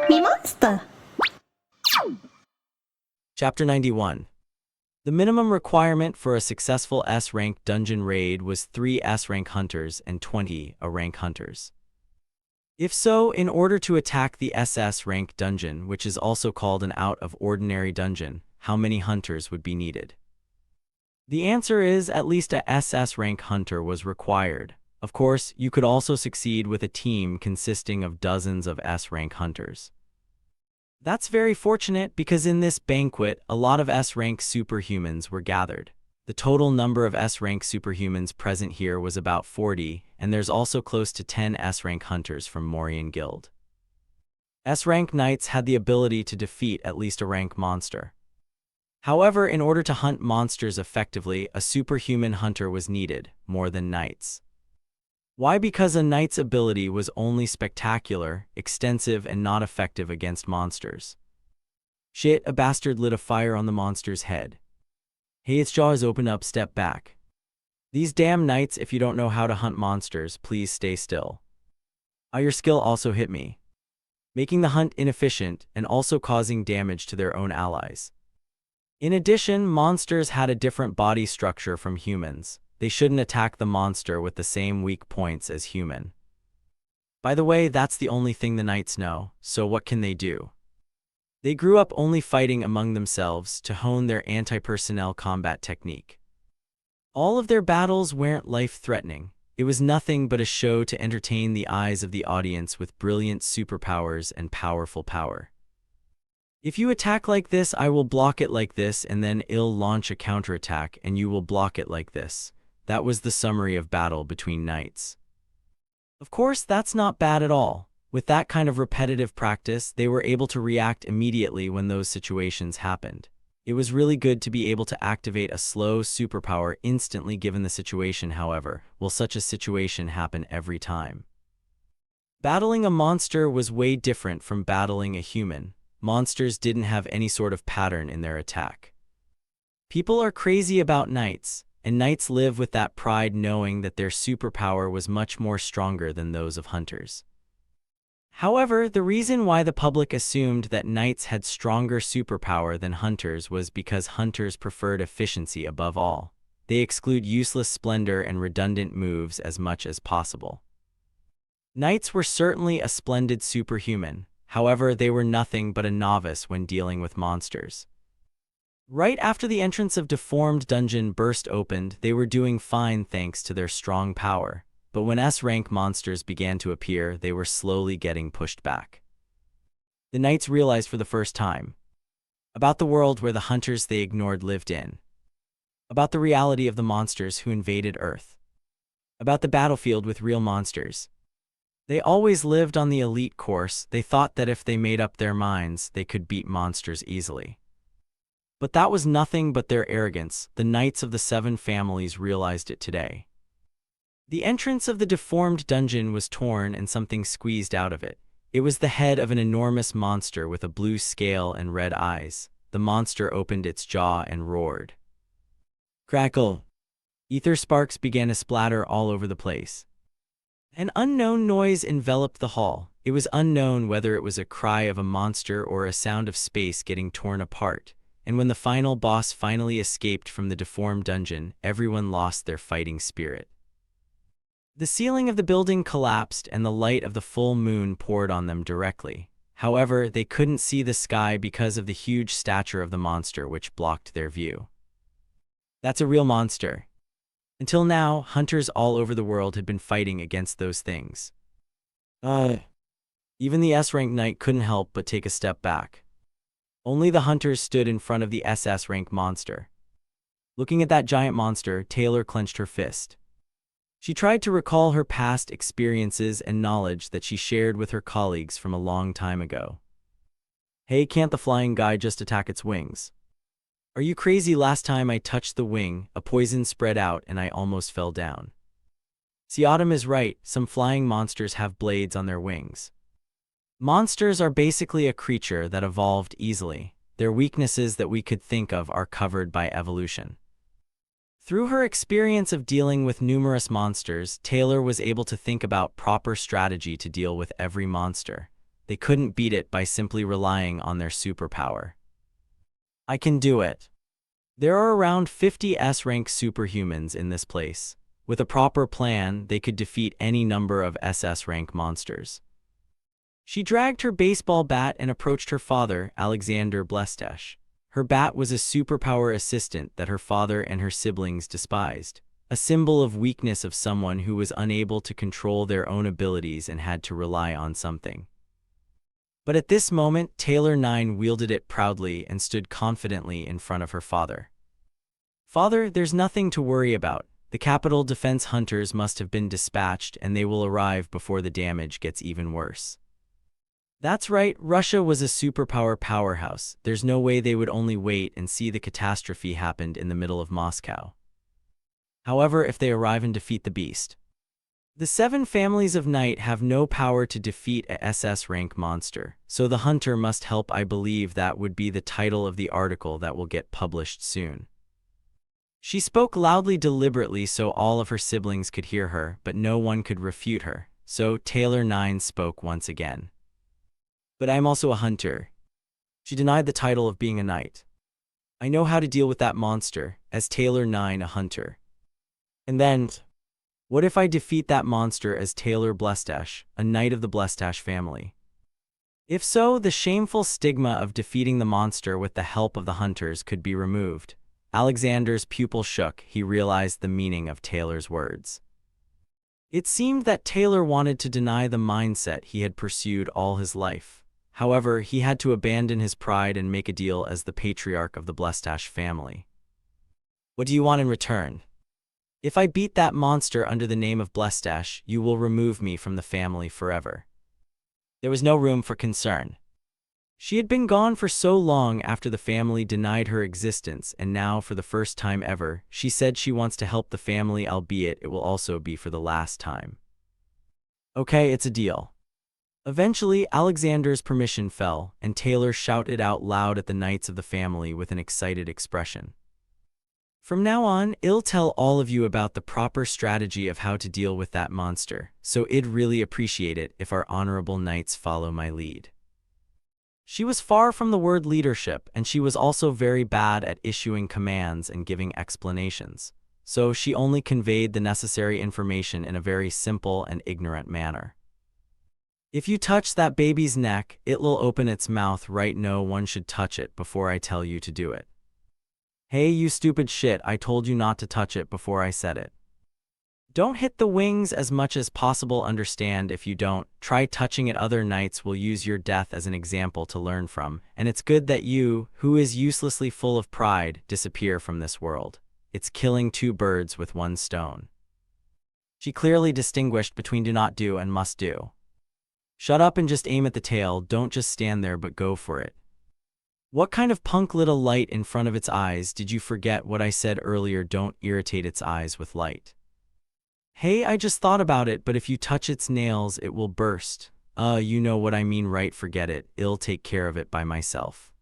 MeMonster. Chapter 91. The minimum requirement for a successful S-rank dungeon raid was 3 S-rank hunters and 20 A-rank hunters. If so, in order to attack the SS rank dungeon, which is also called an out-of-ordinary dungeon, how many hunters would be needed? The answer is at least a SS rank hunter was required. Of course, you could also succeed with a team consisting of dozens of S-rank hunters. That's very fortunate because in this banquet, a lot of S-rank superhumans were gathered. The total number of S-rank superhumans present here was about 40, and there's also close to 10 S-rank hunters from Morian Guild. S-rank knights had the ability to defeat at least a rank monster. However, in order to hunt monsters effectively, a superhuman hunter was needed, more than knights. Why? Because a knight's ability was only spectacular, extensive, and not effective against monsters. Shit, a bastard lit a fire on the monster's head. Hey, its jaw is open up, step back. These damn knights, if you don't know how to hunt monsters, please stay still. Your skill also hit me, making the hunt inefficient and also causing damage to their own allies. In addition, monsters had a different body structure from humans. They shouldn't attack the monster with the same weak points as human. By the way, that's the only thing the knights know, so what can they do? They grew up only fighting among themselves to hone their anti-personnel combat technique. All of their battles weren't life-threatening. It was nothing but a show to entertain the eyes of the audience with brilliant superpowers and powerful power. If you attack like this, I will block it like this, and then I'll launch a counterattack and you will block it like this. That was the summary of battle between knights. Of course, that's not bad at all. With that kind of repetitive practice, they were able to react immediately when those situations happened. It was really good to be able to activate a slow superpower instantly given the situation. However, will such a situation happen every time? Battling a monster was way different from battling a human. Monsters didn't have any sort of pattern in their attack. People are crazy about knights, and knights live with that pride knowing that their superpower was much more stronger than those of hunters. However, the reason why the public assumed that knights had stronger superpower than hunters was because hunters preferred efficiency above all. They exclude useless splendor and redundant moves as much as possible. Knights were certainly a splendid superhuman. However, they were nothing but a novice when dealing with monsters. Right after the entrance of Deformed Dungeon burst opened, they were doing fine thanks to their strong power. But when S-rank monsters began to appear, they were slowly getting pushed back. The knights realized for the first time about the world where the hunters they ignored lived in, about the reality of the monsters who invaded Earth, about the battlefield with real monsters. They always lived on the elite course. They thought that if they made up their minds, they could beat monsters easily. But that was nothing but their arrogance. The knights of the 7 families realized it today. The entrance of the Deformed Dungeon was torn and something squeezed out of it. It was the head of an enormous monster with a blue scale and red eyes. The monster opened its jaw and roared. Crackle! Ether sparks began to splatter all over the place. An unknown noise enveloped the hall. It was unknown whether it was a cry of a monster or a sound of space getting torn apart. And when the final boss finally escaped from the Deformed Dungeon, everyone lost their fighting spirit. The ceiling of the building collapsed and the light of the full moon poured on them directly. However, they couldn't see the sky because of the huge stature of the monster which blocked their view. That's a real monster. Until now, hunters all over the world had been fighting against those things. Even the S-rank knight couldn't help but take a step back. Only the hunters stood in front of the SS rank monster. Looking at that giant monster, Taylor clenched her fist. She tried to recall her past experiences and knowledge that she shared with her colleagues from a long time ago. Hey, can't the flying guy just attack its wings? Are you crazy? Last time I touched the wing, a poison spread out and I almost fell down. See, Autumn is right, some flying monsters have blades on their wings. Monsters are basically a creature that evolved easily. Their weaknesses that we could think of are covered by evolution. Through her experience of dealing with numerous monsters, Taylor was able to think about proper strategy to deal with every monster. they couldn't beat it by simply relying on their superpower. I can do it. There are around 50 S-rank superhumans in this place. With a proper plan, they could defeat any number of SS-rank monsters. She dragged her baseball bat and approached her father, Alexander Blestesh. Her bat was a superpower assistant that her father and her siblings despised, a symbol of weakness of someone who was unable to control their own abilities and had to rely on something. But at this moment, Taylor 9 wielded it proudly and stood confidently in front of her father. "Father, there's nothing to worry about. The capital defense hunters must have been dispatched and they will arrive before the damage gets even worse." That's right, Russia was a superpower powerhouse. There's no way they would only wait and see the catastrophe happened in the middle of Moscow. However, if they arrive and defeat the beast, the 7 families of night have no power to defeat a SS rank monster, so the hunter must help. I believe that would be the title of the article that will get published soon. She spoke loudly deliberately so all of her siblings could hear her, but no one could refute her, so Taylor 9 spoke once again. "But I'm also a hunter." She denied the title of being a knight. "I know how to deal with that monster, as Taylor 9 a hunter. And then, what if I defeat that monster as Taylor Blestesh, a knight of the Blestesh family? If so, the shameful stigma of defeating the monster with the help of the hunters could be removed." Alexander's pupil shook. He realized the meaning of Taylor's words. It seemed that Taylor wanted to deny the mindset he had pursued all his life. However, he had to abandon his pride and make a deal as the patriarch of the Blestesh family. "What do you want in return?" "If I beat that monster under the name of Blestesh, you will remove me from the family forever." There was no room for concern. She had been gone for so long after the family denied her existence, and now, for the first time ever, she said she wants to help the family, albeit it will also be for the last time. "Okay, it's a deal." Eventually, Alexander's permission fell, and Taylor shouted out loud at the knights of the family with an excited expression. "From now on, I'll tell all of you about the proper strategy of how to deal with that monster, so I'd really appreciate it if our honorable knights follow my lead." She was far from the word leadership, and she was also very bad at issuing commands and giving explanations, so she only conveyed the necessary information in a very simple and ignorant manner. "If you touch that baby's neck, it'll open its mouth right. No one should touch it before I tell you to do it." "Hey, you stupid shit, I told you not to touch it before I said it." "Don't hit the wings as much as possible. Understand? If you don't, try touching it. Other knights will use your death as an example to learn from, and it's good that you, who is uselessly full of pride, disappear from this world. It's killing 2 birds with 1 stone." She clearly distinguished between do not do and must do. "Shut up and just aim at the tail. Don't just stand there, but go for it." "What kind of punk little light in front of its eyes? Did you forget what I said earlier? Don't irritate its eyes with light." "Hey, I just thought about it, but if you touch its nails, it will burst." You know what I mean, right? Forget it. I'll take care of it by myself."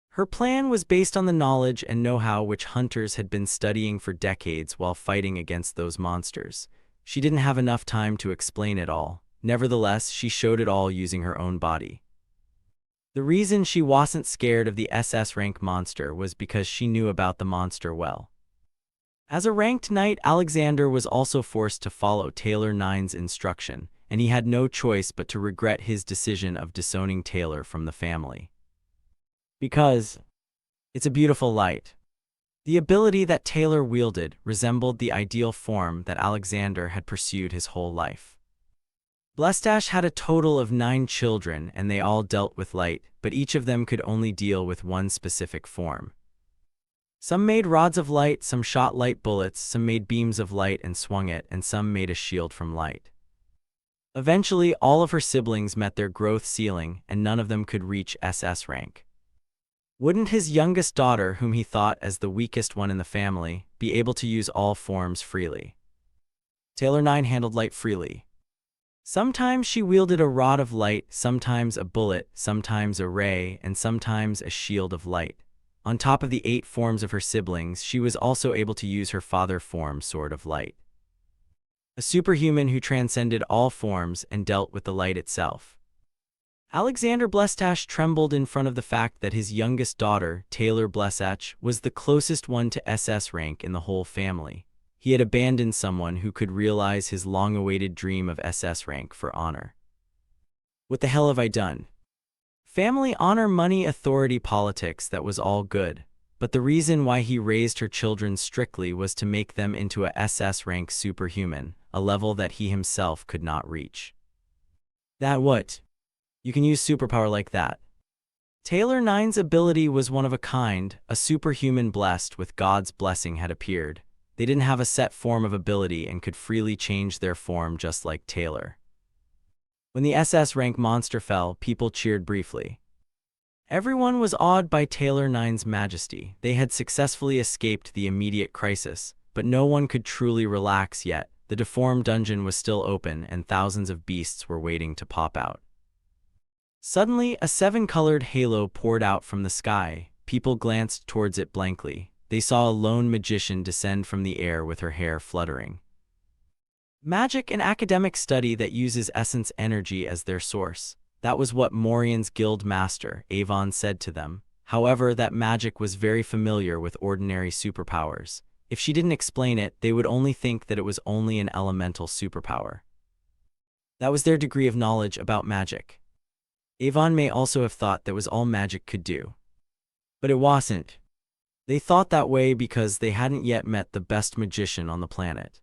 Her plan was based on the knowledge and know-how which hunters had been studying for decades while fighting against those monsters. She didn't have enough time to explain it all. Nevertheless, she showed it all using her own body. The reason she wasn't scared of the SS rank monster was because she knew about the monster well. As a ranked knight, Alexander was also forced to follow Taylor 9's instruction, and he had no choice but to regret his decision of disowning Taylor from the family. Because it's a beautiful light. The ability that Taylor wielded resembled the ideal form that Alexander had pursued his whole life. Blestesh had a total of 9 children, and they all dealt with light, but each of them could only deal with one specific form. Some made rods of light, some shot light bullets, some made beams of light and swung it, and some made a shield from light. Eventually, all of her siblings met their growth ceiling, and none of them could reach SS rank. Wouldn't his youngest daughter, whom he thought as the weakest one in the family, be able to use all forms freely? Taylor 9 handled light freely. Sometimes she wielded a rod of light, sometimes a bullet, sometimes a ray, and sometimes a shield of light. On top of the 8 forms of her siblings, she was also able to use her father form, Sword of Light. A superhuman who transcended all forms and dealt with the light itself. Alexander Blestash trembled in front of the fact that his youngest daughter, Taylor Blestach, was the closest one to SS rank in the whole family. He had abandoned someone who could realize his long-awaited dream of SS rank for honor. What the hell have I done? Family honor, money, authority, politics, that was all good. But the reason why he raised her children strictly was to make them into a SS rank superhuman, a level that he himself could not reach. That what? You can use superpower like that. Taylor IX's ability was one of a kind. A superhuman blessed with God's blessing had appeared. They didn't have a set form of ability and could freely change their form just like Taylor. When the SS rank monster fell, people cheered briefly. Everyone was awed by Taylor IX's majesty. They had successfully escaped the immediate crisis, but no one could truly relax yet. The deformed dungeon was still open and thousands of beasts were waiting to pop out. Suddenly, a seven-colored halo poured out from the sky. People glanced towards it blankly. They saw a lone magician descend from the air with her hair fluttering. Magic, an academic study that uses essence energy as their source. That was what Morian's guild master, Avon, said to them. However, that magic was very familiar with ordinary superpowers. If she didn't explain it, they would only think that it was only an elemental superpower. That was their degree of knowledge about magic. Avon may also have thought that was all magic could do. But it wasn't. They thought that way because they hadn't yet met the best magician on the planet.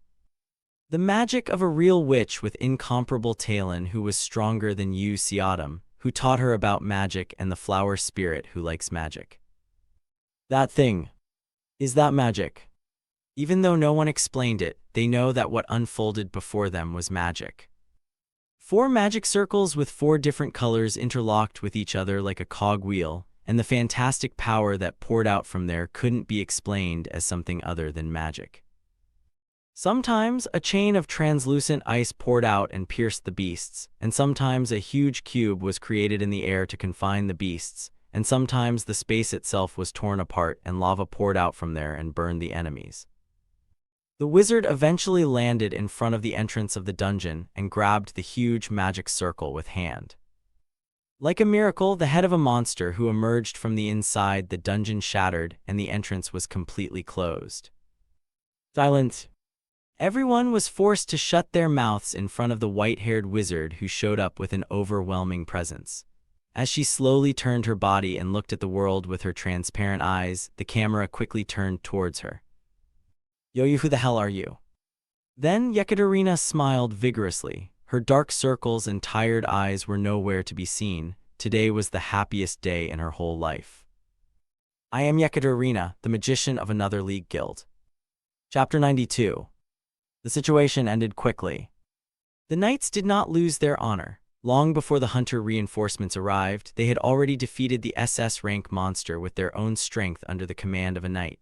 The magic of a real witch with incomparable talent who was stronger than Yu Seatum, who taught her about magic, and the flower spirit who likes magic. That thing. Is that magic? Even though no one explained it, they know that what unfolded before them was magic. 4 magic circles with 4 different colors interlocked with each other like a cogwheel, and the fantastic power that poured out from there couldn't be explained as something other than magic. Sometimes a chain of translucent ice poured out and pierced the beasts, and sometimes a huge cube was created in the air to confine the beasts, and sometimes the space itself was torn apart and lava poured out from there and burned the enemies. The wizard eventually landed in front of the entrance of the dungeon and grabbed the huge magic circle with hand. Like a miracle, the head of a monster who emerged from the inside the dungeon shattered and the entrance was completely closed. Silence. Everyone was forced to shut their mouths in front of the white-haired wizard who showed up with an overwhelming presence. As she slowly turned her body and looked at the world with her transparent eyes, the camera quickly turned towards her. Yo, who the hell are you? Then Yekaterina smiled vigorously. Her dark circles and tired eyes were nowhere to be seen. Today was the happiest day in her whole life. I am Yekaterina, the magician of another league guild. Chapter 92. The situation ended quickly. The knights did not lose their honor. Long before the hunter reinforcements arrived, they had already defeated the SS rank monster with their own strength under the command of a knight.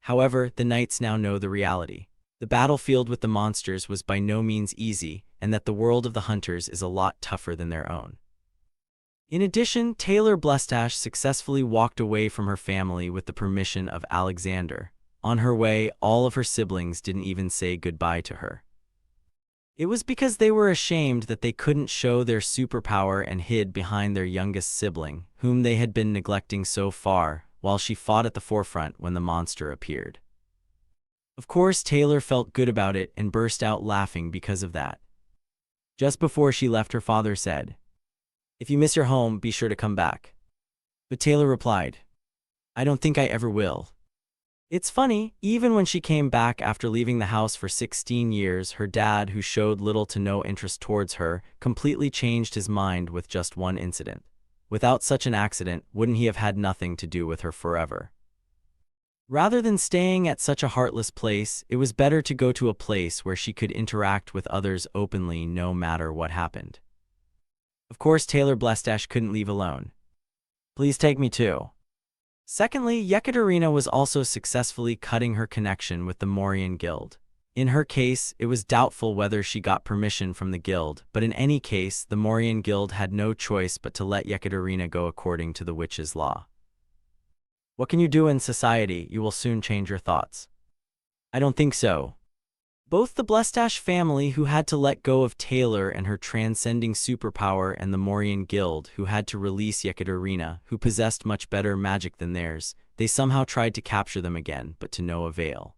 However, the knights now know the reality. The battlefield with the monsters was by no means easy, and that the world of the hunters is a lot tougher than their own. In addition, Taylor Blestash successfully walked away from her family with the permission of Alexander. On her way, all of her siblings didn't even say goodbye to her. It was because they were ashamed that they couldn't show their superpower and hid behind their youngest sibling, whom they had been neglecting so far, while she fought at the forefront when the monster appeared. Of course, Taylor felt good about it and burst out laughing because of that. Just before she left, her father said, "If you miss your home, be sure to come back." But Taylor replied, "I don't think I ever will." It's funny, even when she came back after leaving the house for 16 years, her dad, who showed little to no interest towards her, completely changed his mind with just one incident. Without such an accident, wouldn't he have had nothing to do with her forever? Rather than staying at such a heartless place, it was better to go to a place where she could interact with others openly no matter what happened. Of course, Taylor Blestash couldn't leave alone. "Please take me too." Secondly, Yekaterina was also successfully cutting her connection with the Morian Guild. In her case, it was doubtful whether she got permission from the guild, but in any case, the Morian Guild had no choice but to let Yekaterina go according to the witch's law. What can you do in society? You will soon change your thoughts. I don't think so. Both the Blestash family, who had to let go of Taylor and her transcending superpower, and the Morian Guild, who had to release Yekaterina, who possessed much better magic than theirs, they somehow tried to capture them again, but to no avail.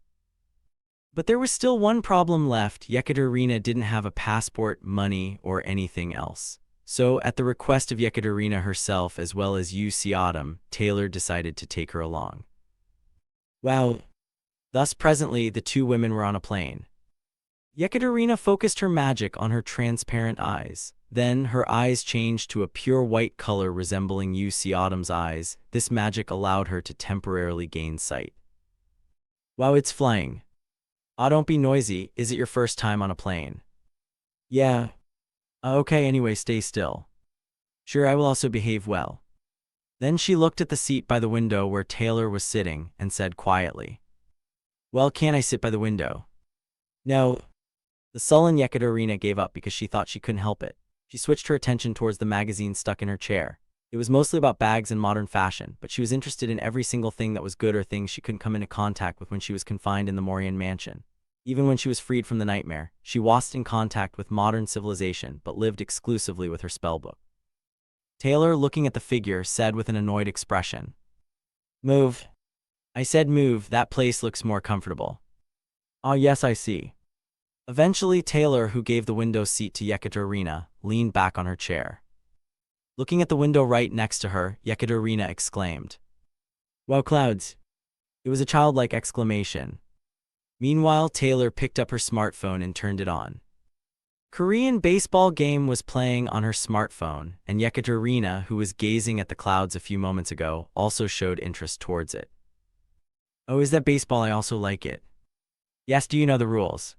But there was still one problem left. Yekaterina didn't have a passport, money, or anything else. So, at the request of Yekaterina herself as well as UC Autumn, Taylor decided to take her along. Wow. Thus presently the two women were on a plane. Yekaterina focused her magic on her transparent eyes. Then her eyes changed to a pure white color resembling UC Autumn's eyes. This magic allowed her to temporarily gain sight. Wow, it's flying. Ah, don't be noisy. Is it your first time on a plane? Yeah. Okay, anyway, stay still. Sure, I will also behave well. Then she looked at the seat by the window where Taylor was sitting and said quietly, "Well, can't I sit by the window?" No. The sullen Yekaterina gave up because she thought she couldn't help it. She switched her attention towards the magazine stuck in her chair. It was mostly about bags and modern fashion, but she was interested in every single thing that was good or things she couldn't come into contact with when she was confined in the Morian mansion. Even when she was freed from the nightmare, she wasn't in contact with modern civilization but lived exclusively with her spellbook. Taylor, looking at the figure, said with an annoyed expression, "Move." I said move, that place looks more comfortable. Ah, yes, I see. Eventually, Taylor, who gave the window seat to Yekaterina, leaned back on her chair. Looking at the window right next to her, Yekaterina exclaimed, "Wow, clouds." It was a childlike exclamation. Meanwhile, Taylor picked up her smartphone and turned it on. Korean baseball game was playing on her smartphone, and Yekaterina, who was gazing at the clouds a few moments ago, also showed interest towards it. Oh, is that baseball? I also like it. Yes, do you know the rules?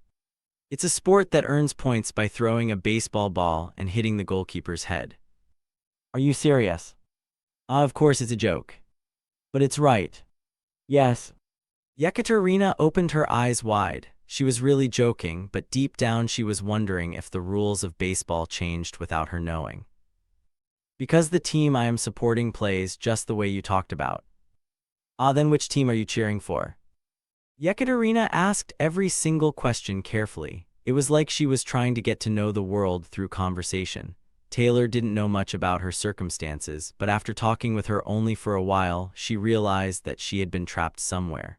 It's a sport that earns points by throwing a baseball ball and hitting the goalkeeper's head. Are you serious? Ah, of course it's a joke. But it's right. Yes. Yekaterina opened her eyes wide. She was really joking, but deep down she was wondering if the rules of baseball changed without her knowing. Because the team I am supporting plays just the way you talked about. Ah, then which team are you cheering for? Yekaterina asked every single question carefully. It was like she was trying to get to know the world through conversation. Taylor didn't know much about her circumstances, but after talking with her only for a while, she realized that she had been trapped somewhere.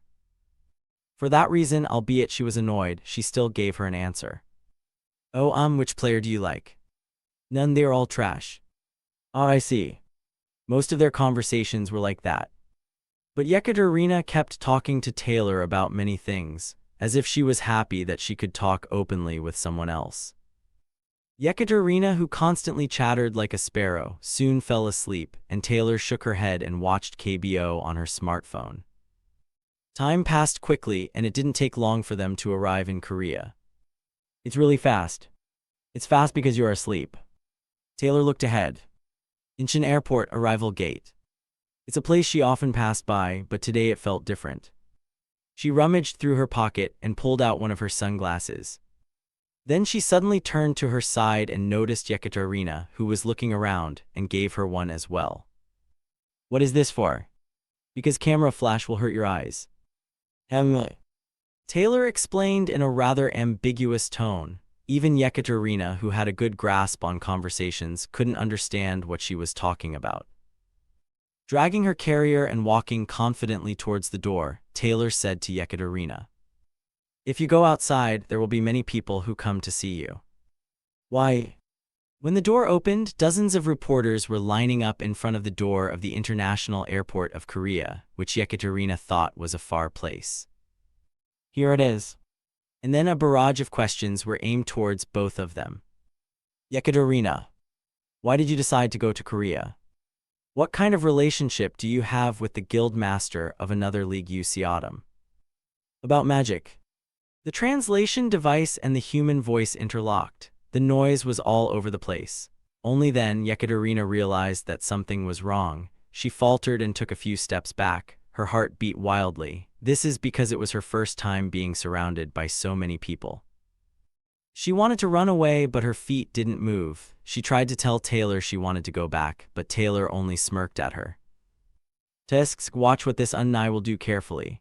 For that reason, albeit she was annoyed, she still gave her an answer. Oh, which player do you like? None, they're all trash. Oh, I see. Most of their conversations were like that. But Yekaterina kept talking to Taylor about many things, as if she was happy that she could talk openly with someone else. Yekaterina, who constantly chattered like a sparrow, soon fell asleep, and Taylor shook her head and watched KBO on her smartphone. Time passed quickly, and it didn't take long for them to arrive in Korea. It's really fast. It's fast because you are asleep. Taylor looked ahead. Incheon Airport arrival gate. It's a place she often passed by, but today it felt different. She rummaged through her pocket and pulled out one of her sunglasses. Then she suddenly turned to her side and noticed Yekaterina, who was looking around, and gave her one as well. What is this for? Because camera flash will hurt your eyes. Taylor explained in a rather ambiguous tone. Even Yekaterina, who had a good grasp on conversations, couldn't understand what she was talking about. Dragging her carrier and walking confidently towards the door, Taylor said to Yekaterina, "If you go outside, there will be many people who come to see you." Why? When the door opened, dozens of reporters were lining up in front of the door of the International Airport of Korea, which Yekaterina thought was a far place. Here it is. And then a barrage of questions were aimed towards both of them. Yekaterina, why did you decide to go to Korea? What kind of relationship do you have with the guild master of another league, UC Autumn? About magic. The translation device and the human voice interlocked. The noise was all over the place. Only then Yekaterina realized that something was wrong. She faltered and took a few steps back. Her heart beat wildly. This is because it was her first time being surrounded by so many people. She wanted to run away, but her feet didn't move. She tried to tell Taylor she wanted to go back, but Taylor only smirked at her. Tesks, watch what this unknown will do carefully.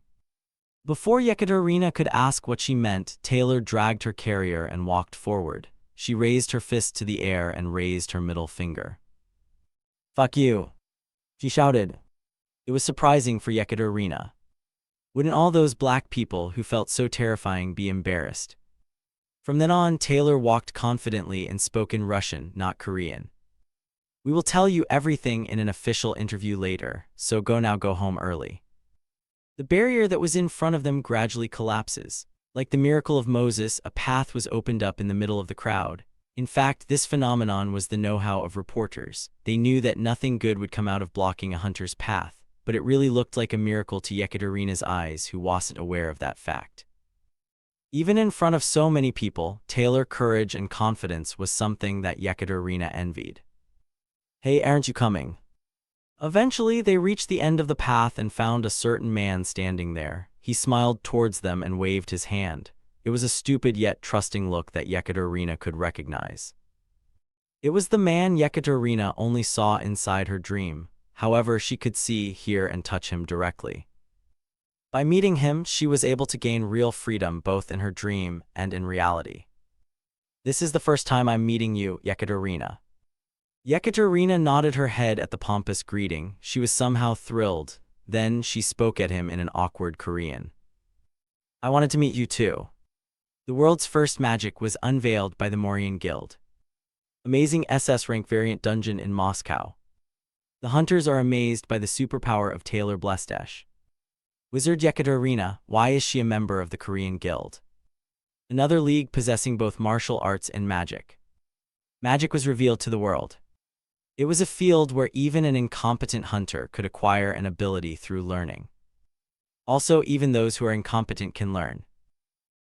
Before Yekaterina could ask what she meant, Taylor dragged her carrier and walked forward. She raised her fist to the air and raised her middle finger. "Fuck you," she shouted. It was surprising for Yekaterina. Wouldn't all those black people who felt so terrifying be embarrassed? From then on, Taylor walked confidently and spoke in Russian, not Korean. "We will tell you everything in an official interview later, so go home early." The barrier that was in front of them gradually collapses. Like the miracle of Moses, a path was opened up in the middle of the crowd. In fact, this phenomenon was the know-how of reporters. They knew that nothing good would come out of blocking a hunter's path, but it really looked like a miracle to Yekaterina's eyes, who wasn't aware of that fact. Even in front of so many people, Taylor's courage and confidence was something that Yekaterina envied. "Hey, aren't you coming?" Eventually, they reached the end of the path and found a certain man standing there. He smiled towards them and waved his hand. It was a stupid yet trusting look that Yekaterina could recognize. It was the man Yekaterina only saw inside her dream. However, she could see, hear, and touch him directly. By meeting him, she was able to gain real freedom both in her dream and in reality. "This is the first time I'm meeting you, Yekaterina." Yekaterina nodded her head at the pompous greeting. She was somehow thrilled. Then she spoke at him in an awkward Korean. "I wanted to meet you too." The world's first magic was unveiled by the Morian Guild. Amazing SS rank variant dungeon in Moscow. The hunters are amazed by the superpower of Taylor Blestesh. Wizard Yekaterina, why is she a member of the Korean Guild? Another league possessing both martial arts and magic. Magic was revealed to the world. It was a field where even an incompetent hunter could acquire an ability through learning. Also, even those who are incompetent can learn.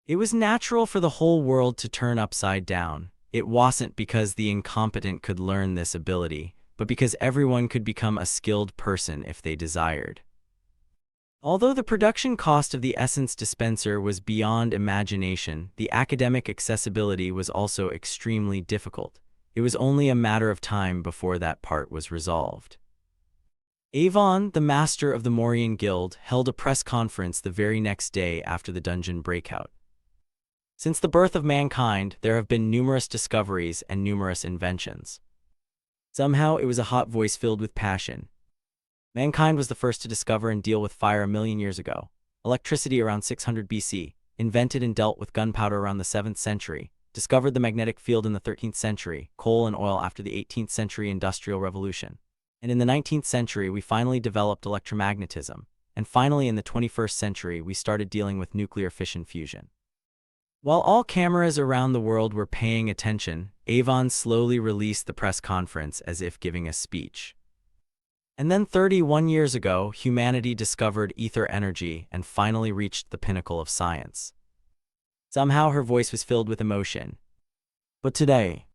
It was natural for the whole world to turn upside down. It wasn't because the incompetent could learn this ability, but because everyone could become a skilled person if they desired. Although the production cost of the essence dispenser was beyond imagination, the academic accessibility was also extremely difficult. It was only a matter of time before that part was resolved. Avon, the master of the Morian Guild, held a press conference the very next day after the dungeon breakout. Since the birth of mankind, there have been numerous discoveries and numerous inventions. Somehow, it was a hot voice filled with passion. Mankind was the first to discover and deal with fire 1,000,000 years ago. Electricity around 600 BC, invented and dealt with gunpowder around the 7th century, discovered the magnetic field in the 13th century, coal and oil after the 18th century Industrial Revolution. And in the 19th century, we finally developed electromagnetism. And finally, in the 21st century, we started dealing with nuclear fission fusion. While all cameras around the world were paying attention, Avon slowly released the press conference as if giving a speech. And then 31 years ago, humanity discovered ether energy and finally reached the pinnacle of science. Somehow her voice was filled with emotion. But today,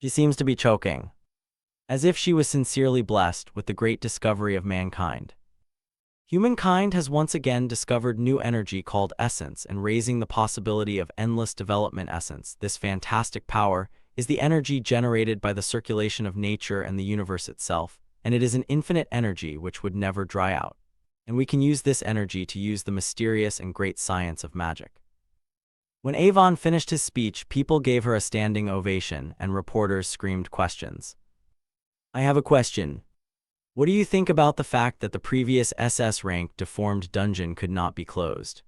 she seems to be choking, as if she was sincerely blessed with the great discovery of mankind. Humankind has once again discovered new energy called essence and raising the possibility of endless development. Essence, this fantastic power, is the energy generated by the circulation of nature and the universe itself, and it is an infinite energy which would never dry out. And we can use this energy to use the mysterious and great science of magic. When Avon finished his speech, people gave her a standing ovation and reporters screamed questions. "I have a question. What do you think about the fact that the previous SS rank deformed dungeon could not be closed?"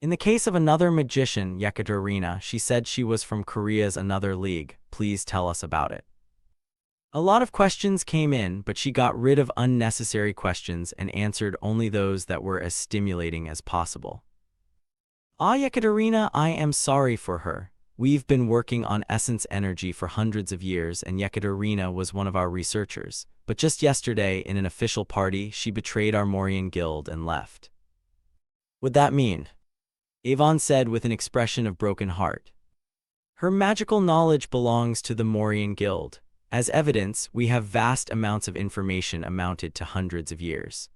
In the case of another magician, Yekaterina, she said she was from Korea's another league. "Please tell us about it." A lot of questions came in, but she got rid of unnecessary questions and answered only those that were as stimulating as possible. Yekaterina, I am sorry for her. We've been working on essence energy for hundreds of years, and Yekaterina was one of our researchers. But just yesterday, in an official party, she betrayed our Morian Guild and left. "What'd that mean?" Avon said with an expression of broken heart. "Her magical knowledge belongs to the Morian Guild. As evidence, we have vast amounts of information amounted to hundreds of years.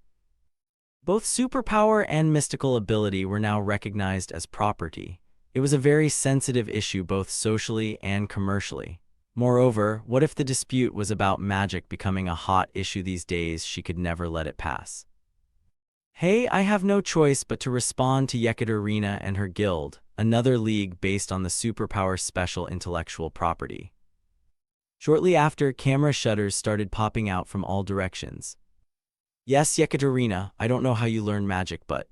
Both superpower and mystical ability were now recognized as property. It was a very sensitive issue both socially and commercially. Moreover, what if the dispute was about magic becoming a hot issue these days? She could never let it pass. Hey, I have no choice but to respond to Yekaterina and her guild, another league based on the superpower special intellectual property. Shortly after, camera shutters started popping out from all directions. Yes, Yekaterina, I don't know how you learn magic, but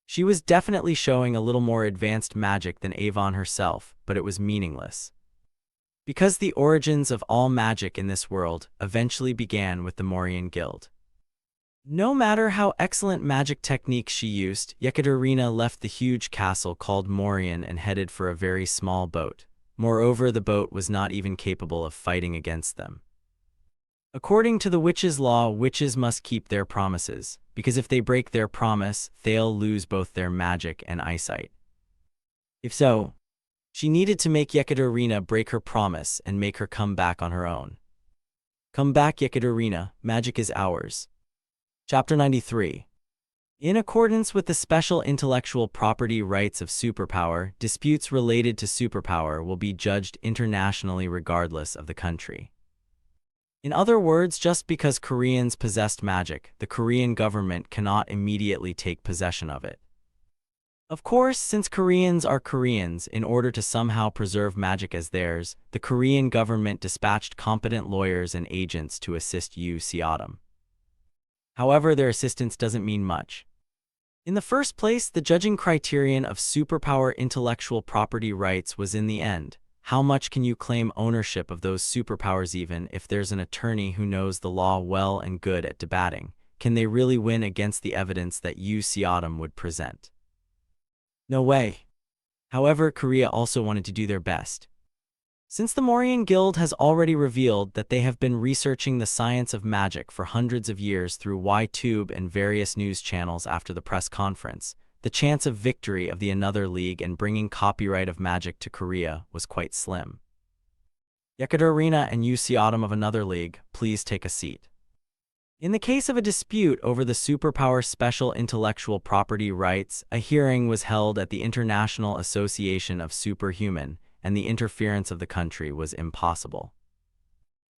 she was definitely showing a little more advanced magic than Avon herself, but it was meaningless. Because the origins of all magic in this world eventually began with the Morian Guild. No matter how excellent magic techniques she used, Yekaterina left the huge castle called Morian and headed for a very small boat. Moreover, the boat was not even capable of fighting against them. According to the witch's law, witches must keep their promises, because if they break their promise, they'll lose both their magic and eyesight. If so, she needed to make Yekaterina break her promise and make her come back on her own. Come back, Yekaterina, magic is ours. Chapter 93. In accordance with the special intellectual property rights of superpower, disputes related to superpower will be judged internationally regardless of the country. In other words, just because Koreans possessed magic, the Korean government cannot immediately take possession of it. Of course, since Koreans are Koreans, in order to somehow preserve magic as theirs, the Korean government dispatched competent lawyers and agents to assist Yu Seodam. However, their assistance doesn't mean much. In the first place, the judging criterion of superpower intellectual property rights was in the end. How much can you claim ownership of those superpowers even if there's an attorney who knows the law well and good at debating? Can they really win against the evidence that Yu Seodam would present? No way. However, Korea also wanted to do their best. Since the Morian Guild has already revealed that they have been researching the science of magic for hundreds of years through YTube and various news channels after the press conference, the chance of victory of the Another League and bringing copyright of magic to Korea was quite slim. Yekaterina and Yu Seodam of Another League, please take a seat. In the case of a dispute over the superpower special intellectual property rights, a hearing was held at the International Association of Superhuman, and the interference of the country was impossible.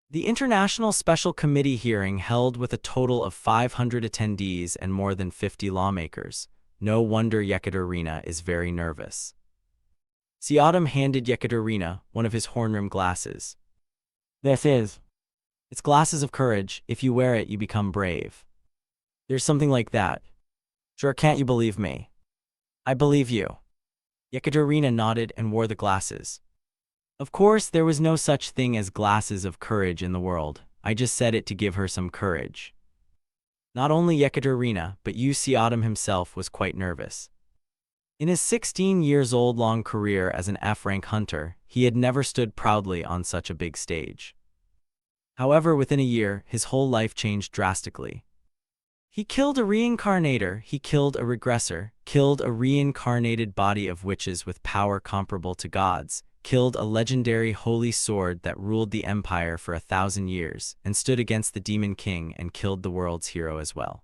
The International Special Committee hearing held with a total of 500 attendees and more than 50 lawmakers. No wonder Yekaterina is very nervous. Seodam handed Yekaterina one of his horn-rimmed glasses. It's glasses of courage. If you wear it, you become brave. There's something like that. Sure, can't you believe me? I believe you. Yekaterina nodded and wore the glasses. Of course, there was no such thing as glasses of courage in the world. I just said it to give her some courage. Not only Yekaterina, but Yu Seodam himself was quite nervous. In his 16-years-old-long career as an F-rank hunter, he had never stood proudly on such a big stage. However, within a year, his whole life changed drastically. He killed a reincarnator, he killed a regressor, killed a reincarnated body of witches with power comparable to gods, killed a legendary holy sword that ruled the empire for 1,000 years, and stood against the Demon King and killed the world's hero as well.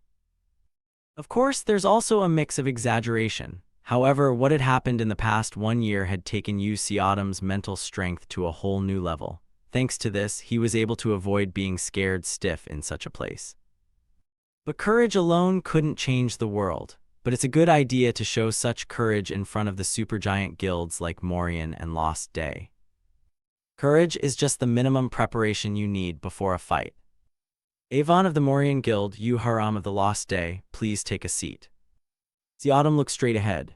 Of course, there's also a mix of exaggeration. However, what had happened in the past 1 year had taken Yu Seodam's mental strength to a whole new level. Thanks to this, he was able to avoid being scared stiff in such a place. But courage alone couldn't change the world, but it's a good idea to show such courage in front of the supergiant guilds like Morian and Lost Day. Courage is just the minimum preparation you need before a fight. Avon of the Morian Guild, Yu Haram of the Lost Day, please take a seat. Seodam looked straight ahead.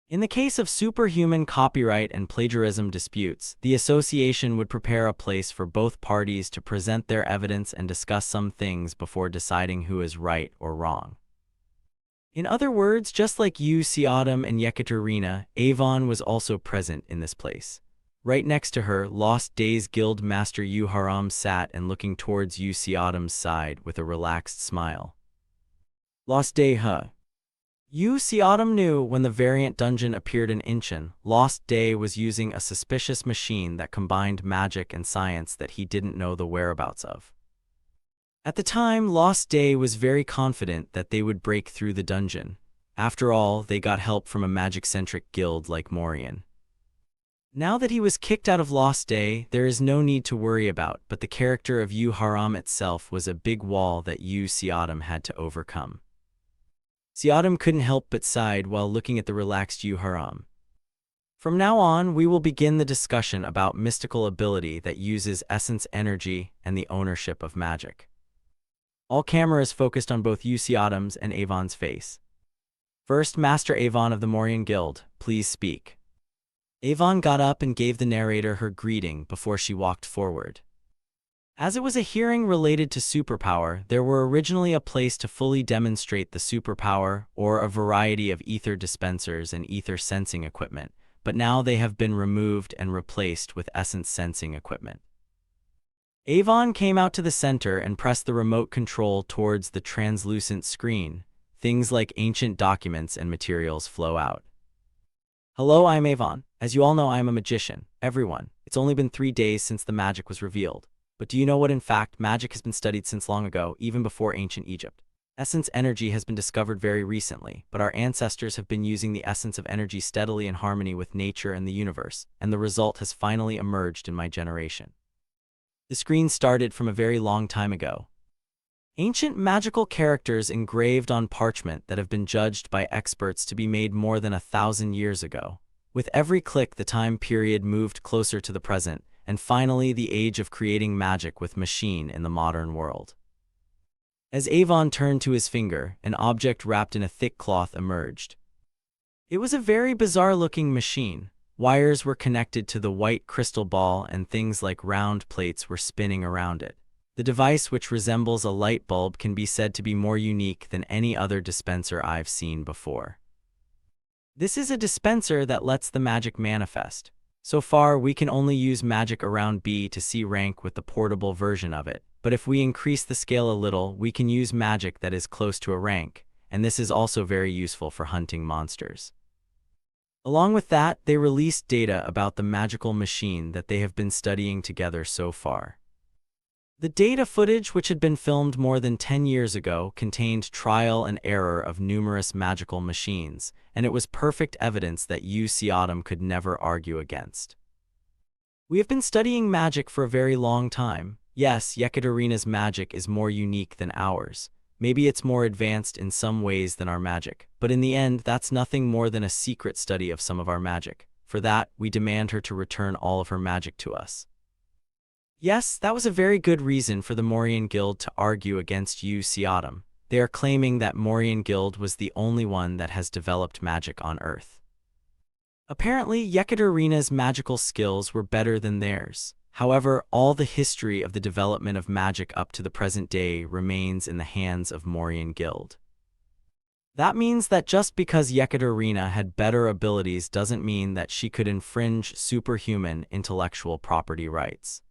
In the case of superhuman copyright and plagiarism disputes, the association would prepare a place for both parties to present their evidence and discuss some things before deciding who is right or wrong. In other words, just like Yu Seodam and Yekaterina, Avon was also present in this place. Right next to her, Lost Day's guild master Yu Haram sat and looking towards Yu Seodam's side with a relaxed smile. Lost Day, huh? Yu Seodam knew when the variant dungeon appeared in Incheon, Lost Day was using a suspicious machine that combined magic and science that he didn't know the whereabouts of. At the time, Lost Day was very confident that they would break through the dungeon. After all, they got help from a magic-centric guild like Morian. Now that he was kicked out of Lost Day, there is no need to worry about, but the character of Yu Haram itself was a big wall that Yu Seodam had to overcome. Siadam couldn't help but sighed while looking at the relaxed Yu-Haram. From now on, we will begin the discussion about mystical ability that uses essence energy and the ownership of magic. All cameras focused on both Siadam's and Avon's face. First, Master Avon of the Morian Guild, please speak. Avon got up and gave the narrator her greeting before she walked forward. As it was a hearing related to superpower, there were originally a place to fully demonstrate the superpower or a variety of ether dispensers and ether sensing equipment, but now they have been removed and replaced with essence sensing equipment. Avon came out to the center and pressed the remote control towards the translucent screen. Things like ancient documents and materials flow out. Hello, I'm Avon. As you all know, I am a magician. Everyone, it's only been 3 days since the magic was revealed. But do you know what, in fact, magic has been studied since long ago, even before ancient Egypt? Essence energy has been discovered very recently, but our ancestors have been using the essence of energy steadily in harmony with nature and the universe, and the result has finally emerged in my generation. The screen started from a very long time ago. Ancient magical characters engraved on parchment that have been judged by experts to be made more than 1,000 years ago. With every click, the time period moved closer to the present, and finally the age of creating magic with machine in the modern world. As Avon turned to his finger, an object wrapped in a thick cloth emerged. It was a very bizarre-looking machine. Wires were connected to the white crystal ball and things like round plates were spinning around it. The device, which resembles a light bulb, can be said to be more unique than any other dispenser I've seen before. This is a dispenser that lets the magic manifest. So far, we can only use magic around B to C rank with the portable version of it, but if we increase the scale a little, we can use magic that is close to a rank, and this is also very useful for hunting monsters. Along with that, they released data about the magical machine that they have been studying together so far. The data footage, which had been filmed more than 10 years ago, contained trial and error of numerous magical machines, and it was perfect evidence that Siadam could never argue against. We have been studying magic for a very long time. Yes, Yekaterina's magic is more unique than ours. Maybe it's more advanced in some ways than our magic, but in the end, that's nothing more than a secret study of some of our magic. For that, we demand her to return all of her magic to us. Yes, that was a very good reason for the Morian Guild to argue against Siadam. They are claiming that Morian Guild was the only one that has developed magic on Earth. Apparently, Yekaterina's magical skills were better than theirs. However, all the history of the development of magic up to the present day remains in the hands of Morian Guild. That means that just because Yekaterina had better abilities doesn't mean that she could infringe superhuman intellectual property rights.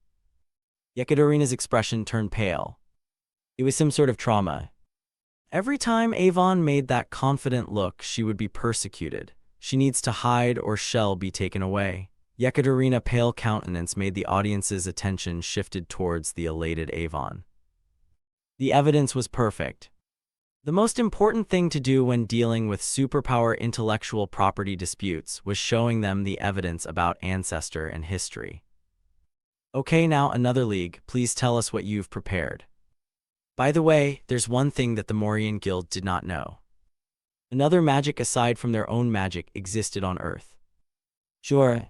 Yekaterina's expression turned pale. It was some sort of trauma. Every time Avon made that confident look, she would be persecuted. She needs to hide or shall be taken away. Yekaterina's pale countenance made the audience's attention shifted towards the elated Avon. The evidence was perfect. The most important thing to do when dealing with superpower intellectual property disputes was showing them the evidence about ancestor and history. Okay, now another league, please tell us what you've prepared. By the way, there's one thing that the Morian Guild did not know. Another magic aside from their own magic existed on Earth. Sure.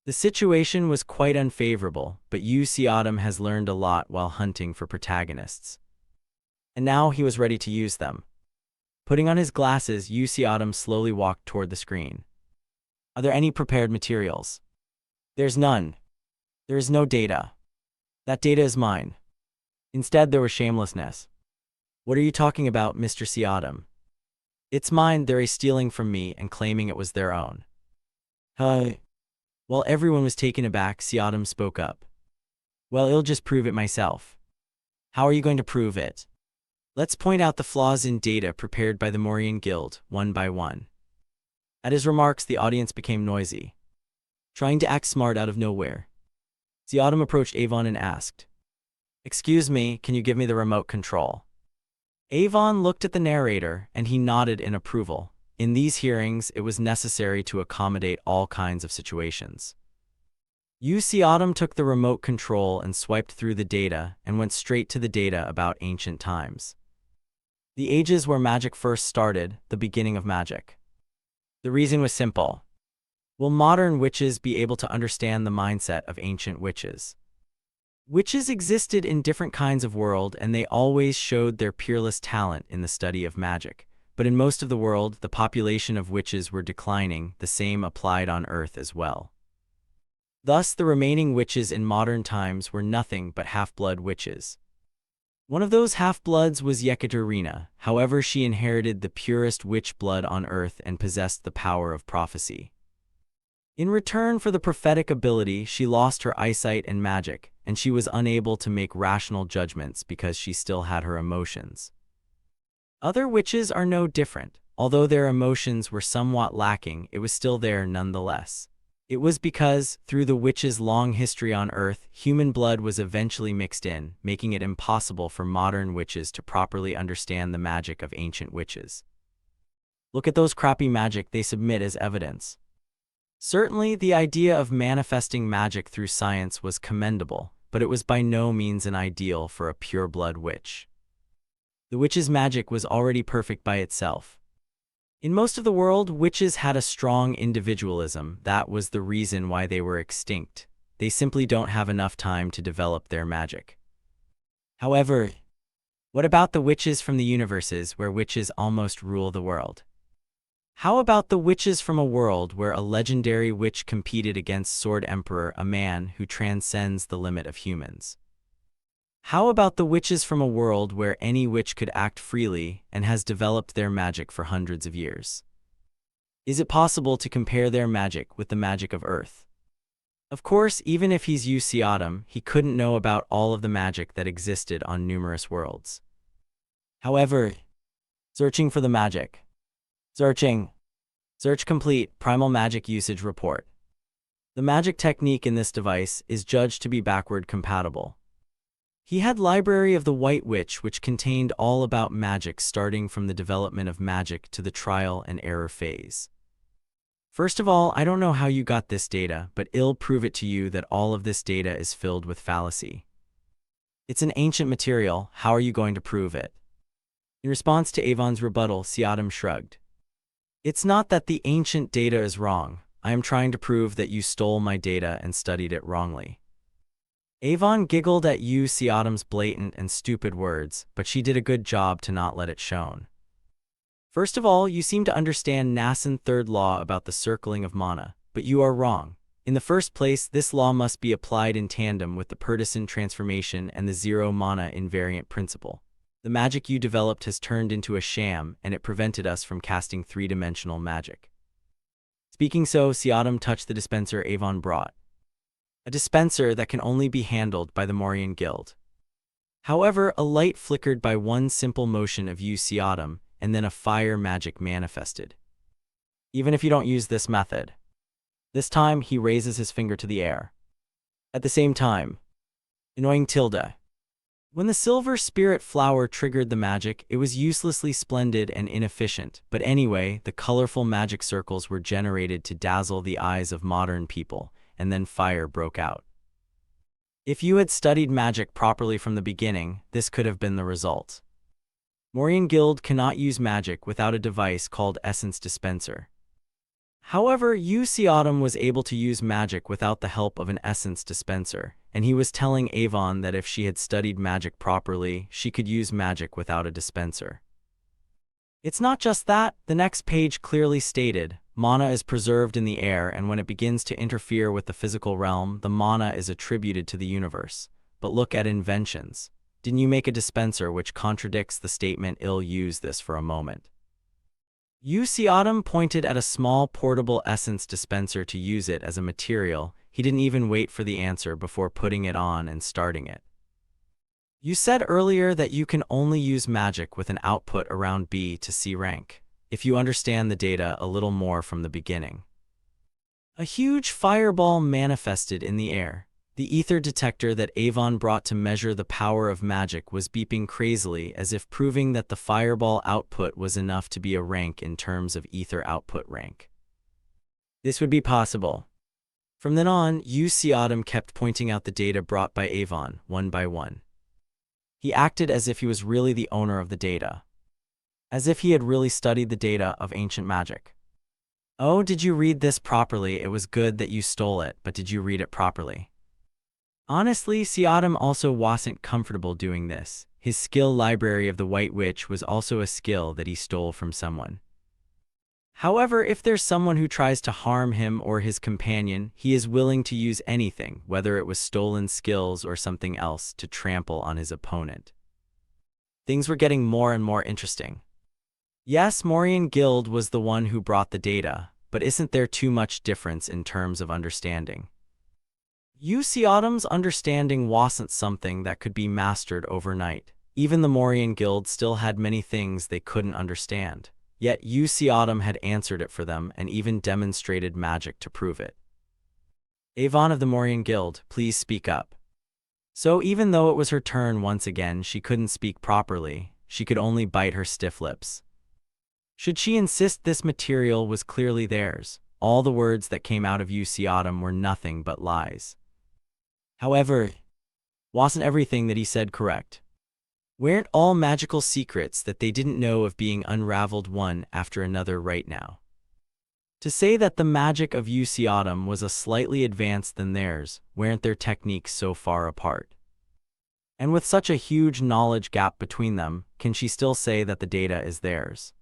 The situation was quite unfavorable, but Siadam has learned a lot while hunting for protagonists. And now he was ready to use them. Putting on his glasses, Siadam slowly walked toward the screen. Are there any prepared materials? There's none. There is no data. That data is mine. Instead, there was shamelessness. What are you talking about, Mr. Siadam? It's mine. They're stealing from me and claiming it was their own. While everyone was taken aback, Siadam spoke up. Well, I'll just prove it myself. How are you going to prove it? Let's point out the flaws in data prepared by the Morian Guild, one by one. At his remarks, the audience became noisy, trying to act smart out of nowhere. Siadam approached Avon and asked, "Excuse me, can you give me the remote control?" Avon looked at the narrator, and he nodded in approval. In these hearings, it was necessary to accommodate all kinds of situations. Siadam took the remote control and swiped through the data and went straight to the data about ancient times. The ages where magic first started, the beginning of magic. The reason was simple. Will modern witches be able to understand the mindset of ancient witches? Witches existed in different kinds of world, and they always showed their peerless talent in the study of magic. But in most of the world, the population of witches were declining. The same applied on Earth as well. Thus, the remaining witches in modern times were nothing but half-blood witches. One of those half-bloods was Yekaterina. However, she inherited the purest witch blood on Earth and possessed the power of prophecy. In return for the prophetic ability, she lost her eyesight and magic, and she was unable to make rational judgments because she still had her emotions. Other witches are no different. Although their emotions were somewhat lacking, it was still there nonetheless. It was because, through the witches' long history on Earth, human blood was eventually mixed in, making it impossible for modern witches to properly understand the magic of ancient witches. Look at those crappy magic they submit as evidence. Certainly, the idea of manifesting magic through science was commendable, but it was by no means an ideal for a pure-blood witch. The witch's magic was already perfect by itself. In most of the world, witches had a strong individualism. That was the reason why they were extinct. They simply don't have enough time to develop their magic. However, what about the witches from the universes where witches almost rule the world? How about the witches from a world where a legendary witch competed against Sword Emperor, a man who transcends the limit of humans? How about the witches from a world where any witch could act freely and has developed their magic for hundreds of years? Is it possible to compare their magic with the magic of Earth? Of course, even if he's Audiobooks, he couldn't know about all of the magic that existed on numerous worlds. However, searching for the magic. Searching. Search complete. Primal magic usage report. The magic technique in this device is judged to be backward compatible. He had Library of the White Witch, which contained all about magic starting from the development of magic to the trial and error phase. First of all, I don't know how you got this data, but I'll prove it to you that all of this data is filled with fallacy. It's an ancient material. How are you going to prove it? In response to Avon's rebuttal, Audiobooks shrugged. It's not that the ancient data is wrong. I am trying to prove that you stole my data and studied it wrongly. Avon giggled at Audiobooks' blatant and stupid words, but she did a good job to not let it shown. First of all, you seem to understand Nassen's third law about the circling of mana, but you are wrong. In the first place, this law must be applied in tandem with the Perdition transformation and the zero mana invariant principle. The magic you developed has turned into a sham, and it prevented us from casting three-dimensional magic. Speaking so, Audiobooks touched the dispenser Avon brought. A dispenser that can only be handled by the Morian Guild. However, a light flickered by one simple motion of Audiobooks, and then a fire magic manifested. Even if you don't use this method. This time, he raises his finger to the air. At the same time, annoying tilde. When the silver spirit flower triggered the magic, it was uselessly splendid and inefficient, but anyway, the colorful magic circles were generated to dazzle the eyes of modern people, and then fire broke out. If you had studied magic properly from the beginning, this could have been the result. Morian Guild cannot use magic without a device called Essence Dispenser. However, Audiobooks was able to use magic without the help of an Essence Dispenser, and he was telling Avon that if she had studied magic properly, she could use magic without a dispenser. It's not just that. The next page clearly stated, mana is preserved in the air, and when it begins to interfere with the physical realm, the mana is attributed to the universe. But look at inventions. Didn't you make a dispenser which contradicts the statement? I'll use this for a moment. Audiobooks pointed at a small portable essence dispenser to use it as a material. He didn't even wait for the answer before putting it on and starting it. You said earlier that you can only use magic with an output around B to C rank, if you understand the data a little more from the beginning. A huge fireball manifested in the air. The ether detector that Avon brought to measure the power of magic was beeping crazily, as if proving that the fireball output was enough to be a rank in terms of ether output rank. This would be possible. From then on, Audiobooks kept pointing out the data brought by Avon, one by one. He acted as if he was really the owner of the data. as if he had really studied the data of ancient magic. Oh, did you read this properly? It was good that you stole it, but did you read it properly? Honestly, Siadam also wasn't comfortable doing this. His skill library of the White Witch was also a skill that he stole from someone. However, if there's someone who tries to harm him or his companion, he is willing to use anything, whether it was stolen skills or something else, to trample on his opponent. Things were getting more and more interesting. Yes, Morian Guild was the one who brought the data, but isn't there too much difference in terms of understanding? Siadam's understanding wasn't something that could be mastered overnight. Even the Morian Guild still had many things they couldn't understand. Yet Siadam had answered it for them and even demonstrated magic to prove it. Avon of the Morian Guild, please speak up. So even though it was her turn once again, she couldn't speak properly. She could only bite her stiff lips. Should she insist this material was clearly theirs? All the words that came out of Siadam were nothing but lies. However, wasn't everything that he said correct? Weren't all magical secrets that they didn't know of being unraveled one after another right now? To say that the magic of Siadam was a slightly advanced than theirs, weren't their techniques so far apart? And with such a huge knowledge gap between them, can she still say that the data is theirs?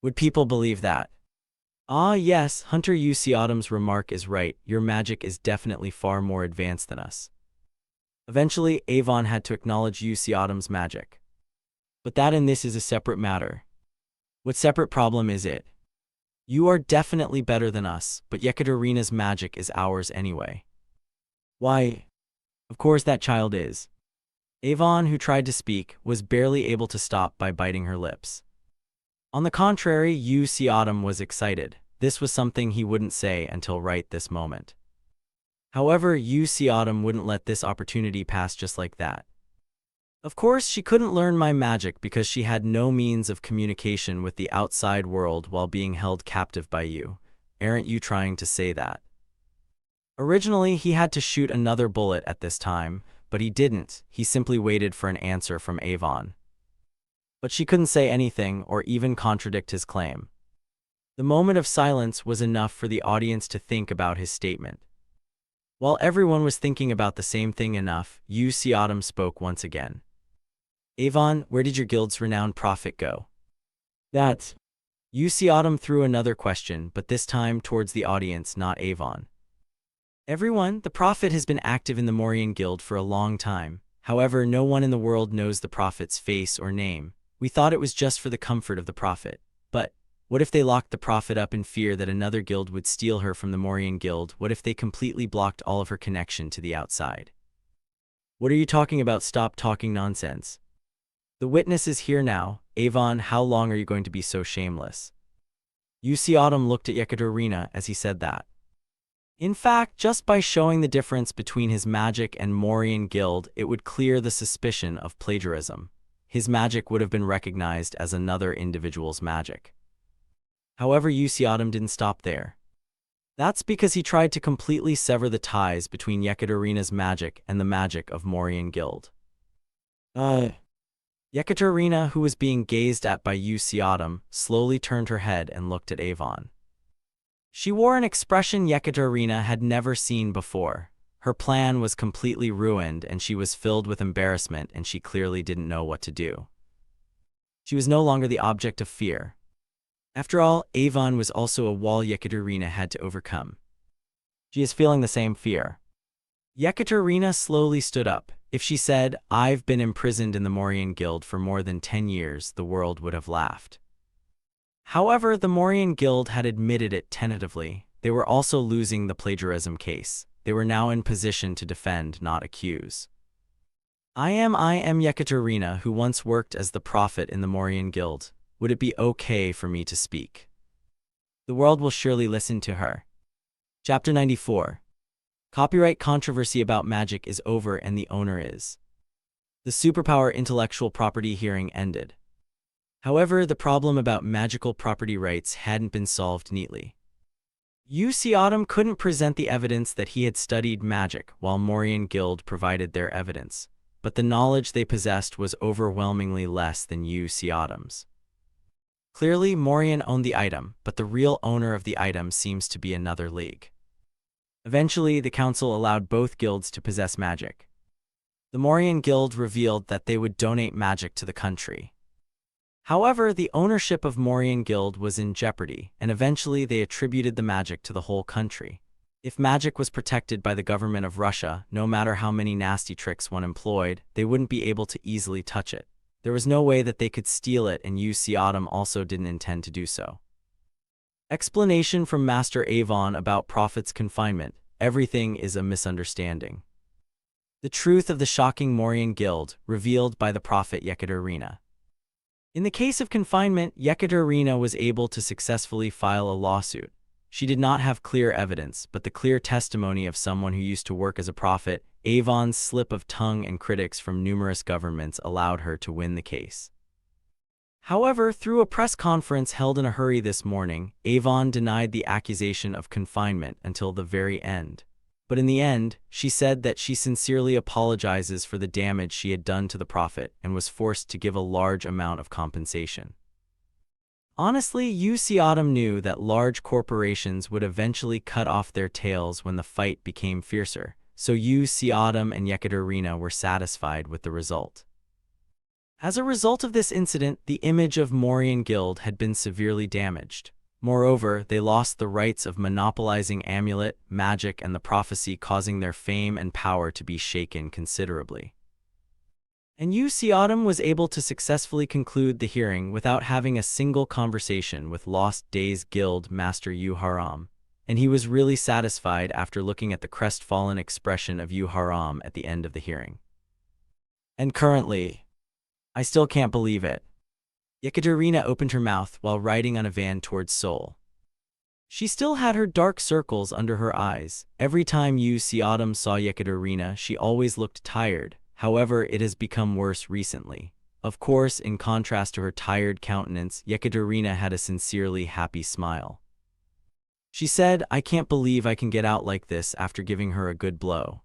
Would people believe that? Ah yes, Hunter Siadam's remark is right, your magic is definitely far more advanced than us. Eventually, Avon had to acknowledge Siadam's magic. But that and this is a separate matter. What separate problem is it? You are definitely better than us, but Yekaterina's magic is ours anyway. Why? Of course that child is. Avon, who tried to speak, was barely able to stop by biting her lips. On the contrary, Siadam was excited. This was something he wouldn't say until right this moment. However, Siadam wouldn't let this opportunity pass just like that. Of course, she couldn't learn my magic because she had no means of communication with the outside world while being held captive by you. Aren't you trying to say that? Originally, he had to shoot another bullet at this time, but he didn't. He simply waited for an answer from Avon. But she couldn't say anything or even contradict his claim. The moment of silence was enough for the audience to think about his statement. While everyone was thinking about the same thing enough, Siadam spoke once again. Avon, where did your guild's renowned prophet go? That's... Siadam threw another question, but this time towards the audience, not Avon. Everyone, the prophet has been active in the Morian Guild for a long time. However, no one in the world knows the prophet's face or name. We thought it was just for the comfort of the prophet. But what if they locked the prophet up in fear that another guild would steal her from the Morian Guild? What if they completely blocked all of her connection to the outside? What are you talking about? Stop talking nonsense. The witness is here now. Avon, how long are you going to be so shameless? Siadam looked at Yekaterina as he said that. In fact, just by showing the difference between his magic and Morian Guild, it would clear the suspicion of plagiarism. His magic would have been recognized as another individual's magic. However, Siadam didn't stop there. That's because he tried to completely sever the ties between Yekaterina's magic and the magic of Morian Guild. Yekaterina, who was being gazed at by Siadam, slowly turned her head and looked at Avon. She wore an expression Yekaterina had never seen before. Her plan was completely ruined and she was filled with embarrassment and she clearly didn't know what to do. She was no longer the object of fear. After all, Avon was also a wall Yekaterina had to overcome. She is feeling the same fear. Yekaterina slowly stood up. If she said, "I've been imprisoned in the Morian Guild for more than 10 years, the world would have laughed. However, the Morian Guild had admitted it tentatively. They were also losing the plagiarism case. They were now in position to defend, not accuse. I am Yekaterina, who once worked as the prophet in the Morian Guild. Would it be okay for me to speak? The world will surely listen to her. Chapter 94. Copyright controversy about magic is over and the owner is. The superpower intellectual property hearing ended. However, the problem about magical property rights hadn't been solved neatly. Siadam couldn't present the evidence that he had studied magic while Morian Guild provided their evidence, but the knowledge they possessed was overwhelmingly less than Siadam's. Clearly, Morian owned the item, but the real owner of the item seems to be another league. Eventually, the council allowed both guilds to possess magic. The Morian Guild revealed that they would donate magic to the country. However, the ownership of Morian Guild was in jeopardy, and eventually they attributed the magic to the whole country. If magic was protected by the government of Russia, no matter how many nasty tricks one employed, they wouldn't be able to easily touch it. There was no way that they could steal it, and Yu Xiaodam also didn't intend to do so. Explanation from Master Avon about Prophet's confinement. Everything is a misunderstanding. The truth of the shocking Morian Guild, revealed by the Prophet Yekaterina. In the case of confinement, Yekaterina was able to successfully file a lawsuit. She did not have clear evidence, but the clear testimony of someone who used to work as a prophet, Avon's slip of tongue and critics from numerous governments allowed her to win the case. However, through a press conference held in a hurry this morning, Avon denied the accusation of confinement until the very end. But in the end, she said that she sincerely apologizes for the damage she had done to the prophet and was forced to give a large amount of compensation. Honestly, Yu Xiaodam knew that large corporations would eventually cut off their tails when the fight became fiercer, so Yu Xiaodam and Yekaterina were satisfied with the result. As a result of this incident, the image of Morian Guild had been severely damaged. Moreover, they lost the rights of monopolizing amulet, magic, and the prophecy, causing their fame and power to be shaken considerably. And Yu Xiaodam was able to successfully conclude the hearing without having a single conversation with Lost Days Guild Master Yu Haram, and he was really satisfied after looking at the crestfallen expression of Yu Haram at the end of the hearing. And currently, I still can't believe it. Yekaterina opened her mouth while riding on a van towards Seoul. She still had her dark circles under her eyes. Every time Yu Xiaodam saw Yekaterina, she always looked tired. However, it has become worse recently. Of course, in contrast to her tired countenance, Yekaterina had a sincerely happy smile. She said, "I can't believe I can get out like this," after giving her a good blow.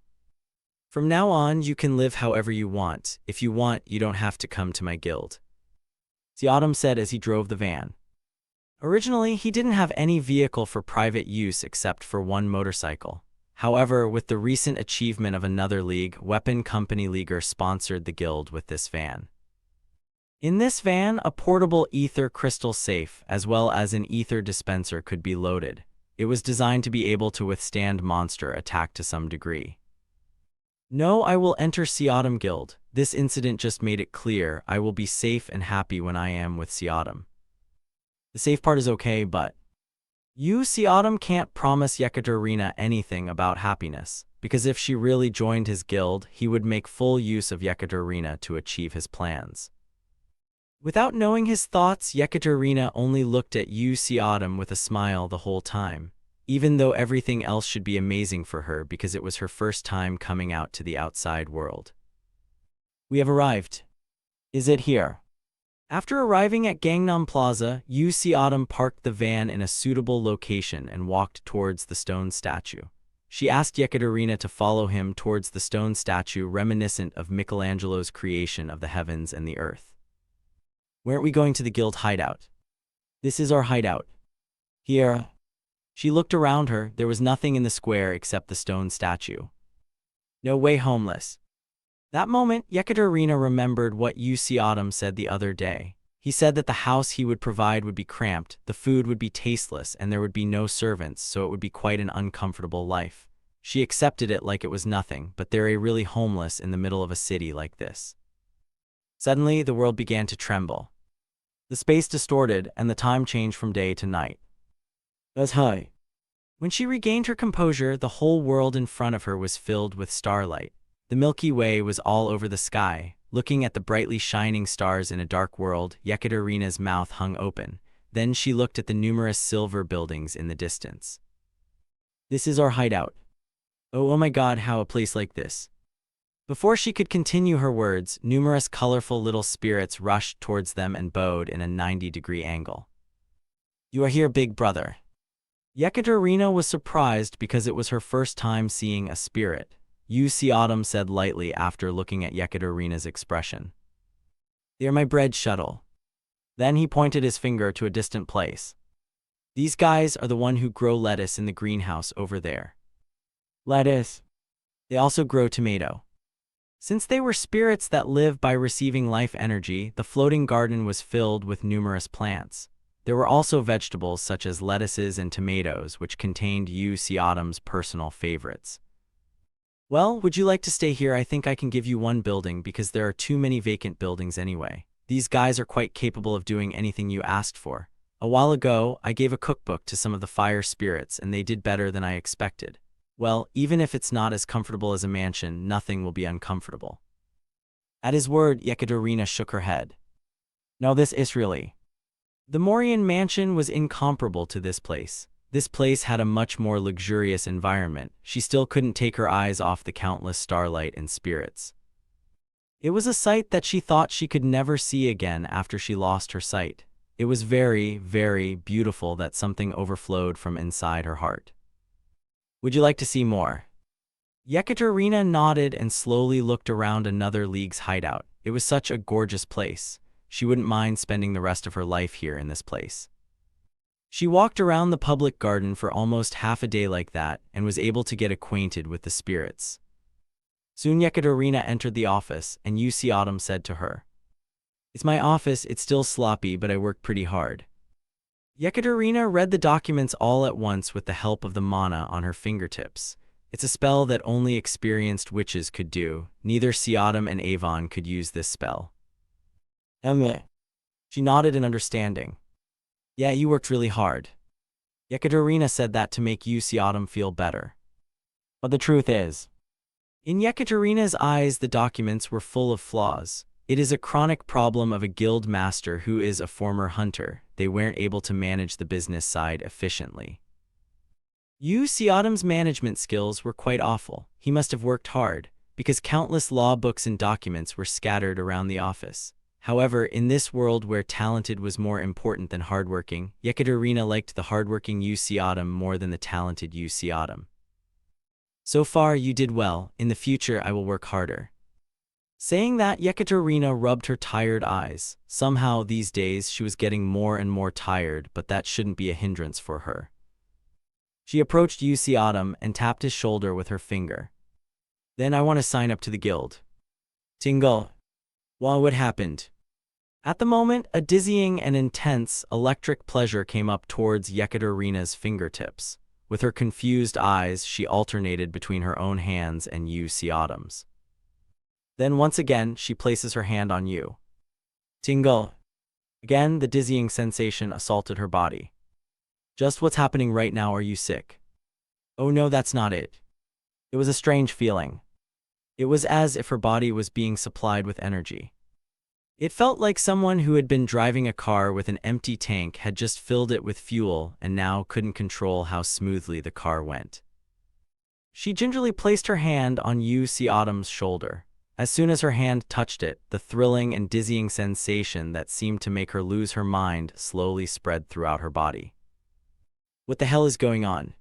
"From now on, you can live however you want. If you want, you don't have to come to my guild," Xiaodam said as he drove the van. Originally, he didn't have any vehicle for private use except for one motorcycle. However, with the recent achievement of another league, Weapon Company Leaguer sponsored the guild with this van. In this van, a portable ether crystal safe, as well as an ether dispenser, could be loaded. It was designed to be able to withstand monster attack to some degree. "No, I will enter Xiaodam Guild. This incident just made it clear I will be safe and happy when I am with Xiaodam. The safe part is okay, but Yu Xiaodam can't promise Yekaterina anything about happiness, because if she really joined his guild, he would make full use of Yekaterina to achieve his plans." Without knowing his thoughts, Yekaterina only looked at Yu Xiaodam with a smile the whole time, even though everything else should be amazing for her because it was her first time coming out to the outside world. "We have arrived. Is it here?" After arriving at Gangnam Plaza, Yu Xiaodam parked the van in a suitable location and walked towards the stone statue. She asked Yekaterina to follow him towards the stone statue reminiscent of Michelangelo's creation of the heavens and the earth. "Weren't we going to the guild hideout?" "This is our hideout. Here." She looked around her. There was nothing in the square except the stone statue. "No way, homeless." That moment, Yekaterina remembered what Yu Xiaodam said the other day. He said that the house he would provide would be cramped, the food would be tasteless, and there would be no servants, so it would be quite an uncomfortable life. She accepted it like it was nothing, but they're really homeless in the middle of a city like this. Suddenly, the world began to tremble. The space distorted, and the time changed from day to night. "That's high." When she regained her composure, the whole world in front of her was filled with starlight. The Milky Way was all over the sky. Looking at the brightly shining stars in a dark world, Yekaterina's mouth hung open. Then she looked at the numerous silver buildings in the distance. "This is our hideout. Oh my God, how a place like this." Before she could continue her words, numerous colorful little spirits rushed towards them and bowed in a 90-degree angle. "You are here, big brother." Yekaterina was surprised because it was her first time seeing a spirit. Yu Xiaodam said lightly after looking at Yekaterina's expression. "They are my bread shuttle." Then he pointed his finger to a distant place. These guys are the one who grow lettuce in the greenhouse over there. Lettuce. They also grow tomato. Since they were spirits that live by receiving life energy, the floating garden was filled with numerous plants. There were also vegetables such as lettuces and tomatoes, which contained Yu Xiaodam's personal favorites. Well, would you like to stay here? I think I can give you one building because there are too many vacant buildings anyway. These guys are quite capable of doing anything you asked for. A while ago, I gave a cookbook to some of the fire spirits and they did better than I expected. Well, even if it's not as comfortable as a mansion, nothing will be uncomfortable. At his word, Yekaterina shook her head. No, this is really. The Morian mansion was incomparable to this place. This place had a much more luxurious environment. She still couldn't take her eyes off the countless starlight and spirits. It was a sight that she thought she could never see again after she lost her sight. It was very, very beautiful that something overflowed from inside her heart. Would you like to see more? Yekaterina nodded and slowly looked around another league's hideout. It was such a gorgeous place. She wouldn't mind spending the rest of her life here in this place. She walked around the public garden for almost half a day like that and was able to get acquainted with the spirits. Soon Yekaterina entered the office and Yu Xiaodam said to her, "It's my office, it's still sloppy, but I worked pretty hard." Yekaterina read the documents all at once with the help of the mana on her fingertips. It's a spell that only experienced witches could do. Neither Xiaodam and Avon could use this spell. She nodded in understanding. Yeah, you worked really hard. Yekaterina said that to make Yu Xiaodam feel better. But the truth is, in Yekaterina's eyes, the documents were full of flaws. It is a chronic problem of a guild master who is a former hunter. They weren't able to manage the business side efficiently. Yu Xiaodam's management skills were quite awful. He must have worked hard, because countless law books and documents were scattered around the office. However, in this world where talented was more important than hardworking, Yekaterina liked the hardworking Yu Xiaodam more than the talented Yu Xiaodam. So far, you did well. In the future, I will work harder. Saying that, Yekaterina rubbed her tired eyes. Somehow, these days, she was getting more and more tired, but that shouldn't be a hindrance for her. She approached Yu Xiaodam and tapped his shoulder with her finger. Then I want to sign up to the guild. Tingle. Well, what happened? At the moment, a dizzying and intense electric pleasure came up towards Yekaterina's fingertips. With her confused eyes, she alternated between her own hands and Yu Xiaodam's. Then once again, she places her hand on Yu. Tingle. Again, the dizzying sensation assaulted her body. Just what's happening right now? Are you sick? Oh no, that's not it. It was a strange feeling. It was as if her body was being supplied with energy. It felt like someone who had been driving a car with an empty tank had just filled it with fuel and now couldn't control how smoothly the car went. She gingerly placed her hand on Yu Xiaodam's shoulder. As soon as her hand touched it, the thrilling and dizzying sensation that seemed to make her lose her mind slowly spread throughout her body. What the hell is going on?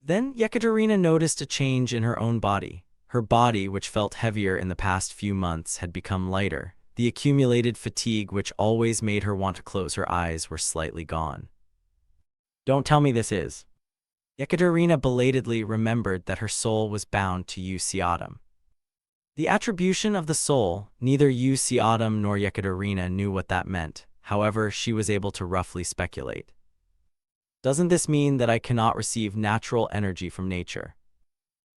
Then Yekaterina noticed a change in her own body. Her body, which felt heavier in the past few months, had become lighter. The accumulated fatigue which always made her want to close her eyes were slightly gone. Don't tell me this is. Yekaterina belatedly remembered that her soul was bound to Yu Xiaodam. The attribution of the soul, neither Yu Xiaodam nor Yekaterina knew what that meant. However, she was able to roughly speculate. Doesn't this mean that I cannot receive natural energy from nature?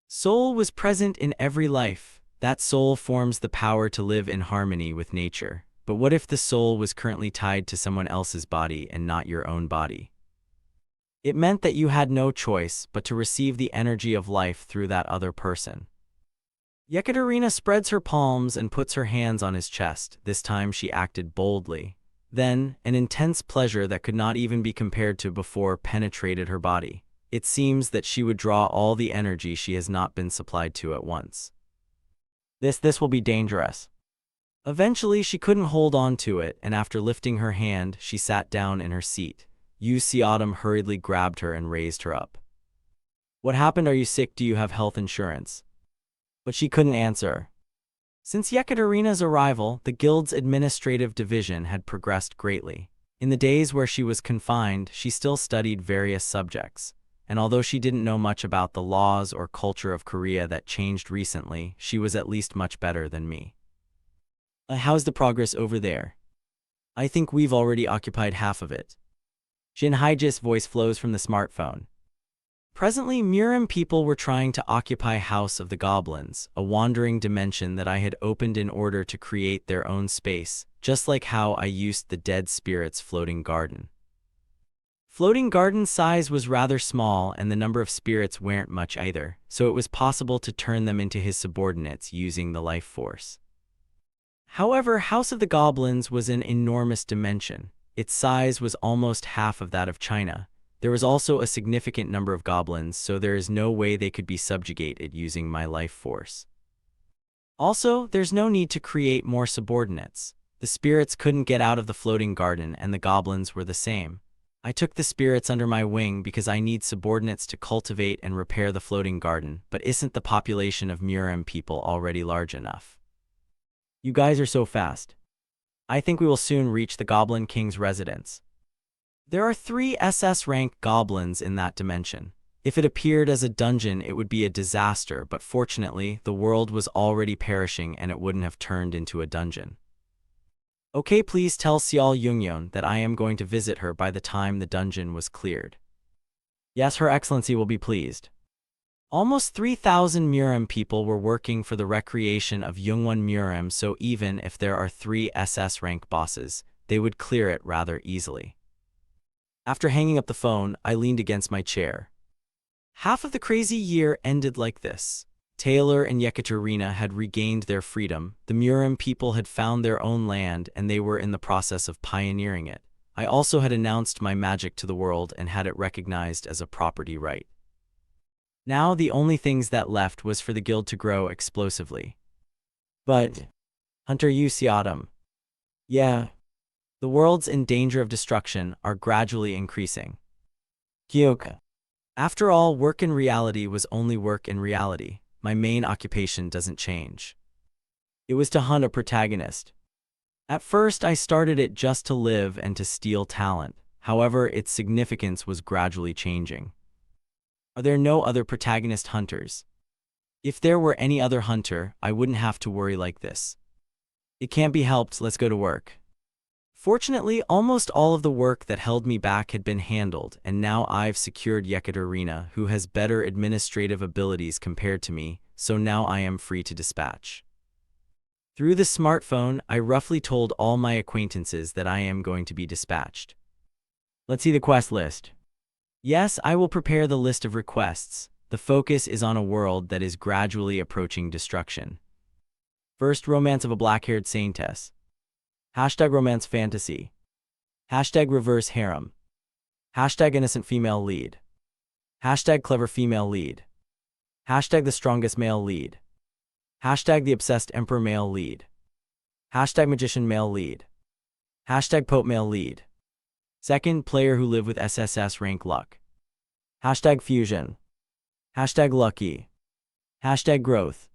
Soul was present in every life. That soul forms the power to live in harmony with nature. But what if the soul was currently tied to someone else's body and not your own body? It meant that you had no choice but to receive the energy of life through that other person. Yekaterina spreads her palms and puts her hands on his chest. This time she acted boldly. Then, an intense pleasure that could not even be compared to before penetrated her body. It seems that she would draw all the energy she has not been supplied to at once. This will be dangerous. Eventually, she couldn't hold on to it, and after lifting her hand, she sat down in her seat. Yu Xiaodam hurriedly grabbed her and raised her up. What happened? Are you sick? Do you have health insurance? But she couldn't answer. Since Yekaterina's arrival, the guild's administrative division had progressed greatly. In the days where she was confined, she still studied various subjects, and although she didn't know much about the laws or culture of Korea that changed recently, she was at least much better than me. How's the progress over there? I think we've already occupied half of it. Jin Haiji's voice flows from the smartphone. Presently, Murim people were trying to occupy House of the Goblins, a wandering dimension that I had opened in order to create their own space, just like how I used the dead spirit's floating garden. Floating garden size was rather small and the number of spirits weren't much either, so it was possible to turn them into his subordinates using the life force. However, House of the Goblins was an enormous dimension. Its size was almost half of that of China. There was also a significant number of goblins, so there is no way they could be subjugated using my life force. Also, there's no need to create more subordinates. The spirits couldn't get out of the floating garden and the goblins were the same. I took the spirits under my wing because I need subordinates to cultivate and repair the floating garden, but isn't the population of Murim people already large enough? You guys are so fast. I think we will soon reach the Goblin King's residence. There are 3 SS-rank goblins in that dimension. If it appeared as a dungeon, it would be a disaster, but fortunately, the world was already perishing and it wouldn't have turned into a dungeon. Okay, please tell Xiao Yungyeon that I am going to visit her by the time the dungeon was cleared. Yes, Her Excellency will be pleased. Almost 3,000 Murim people were working for the recreation of Yungwon Murim, so even if there are 3 SS-rank bosses, they would clear it rather easily. After hanging up the phone, I leaned against my chair. Half of the crazy year ended like this. Taylor and Yekaterina had regained their freedom, the Murim people had found their own land, and they were in the process of pioneering it. I also had announced my magic to the world and had it recognized as a property right. Now the only things that left was for the guild to grow explosively. But, Hunter, you see autumn. Yeah. The worlds in danger of destruction are gradually increasing. Kyoka. After all, work in reality was only work in reality. My main occupation doesn't change. It was to hunt a protagonist. At first, I started it just to live and to steal talent. However, its significance was gradually changing. Are there no other protagonist hunters? If there were any other hunter, I wouldn't have to worry like this. It can't be helped, let's go to work. Fortunately, almost all of the work that held me back had been handled, and now I've secured Yekaterina, who has better administrative abilities compared to me, so now I am free to dispatch. Through the smartphone, I roughly told all my acquaintances that I am going to be dispatched. Let's see the quest list. Yes, I will prepare the list of requests. The focus is on a world that is gradually approaching destruction. First, romance of a black-haired saintess. Hashtag romance fantasy. Hashtag reverse harem. Hashtag innocent female lead. Hashtag clever female lead. Hashtag the strongest male lead. Hashtag the obsessed emperor male lead. Hashtag magician male lead. Hashtag pope male lead. Second, player who live with SSS rank luck. Hashtag fusion. Hashtag lucky. Hashtag growth.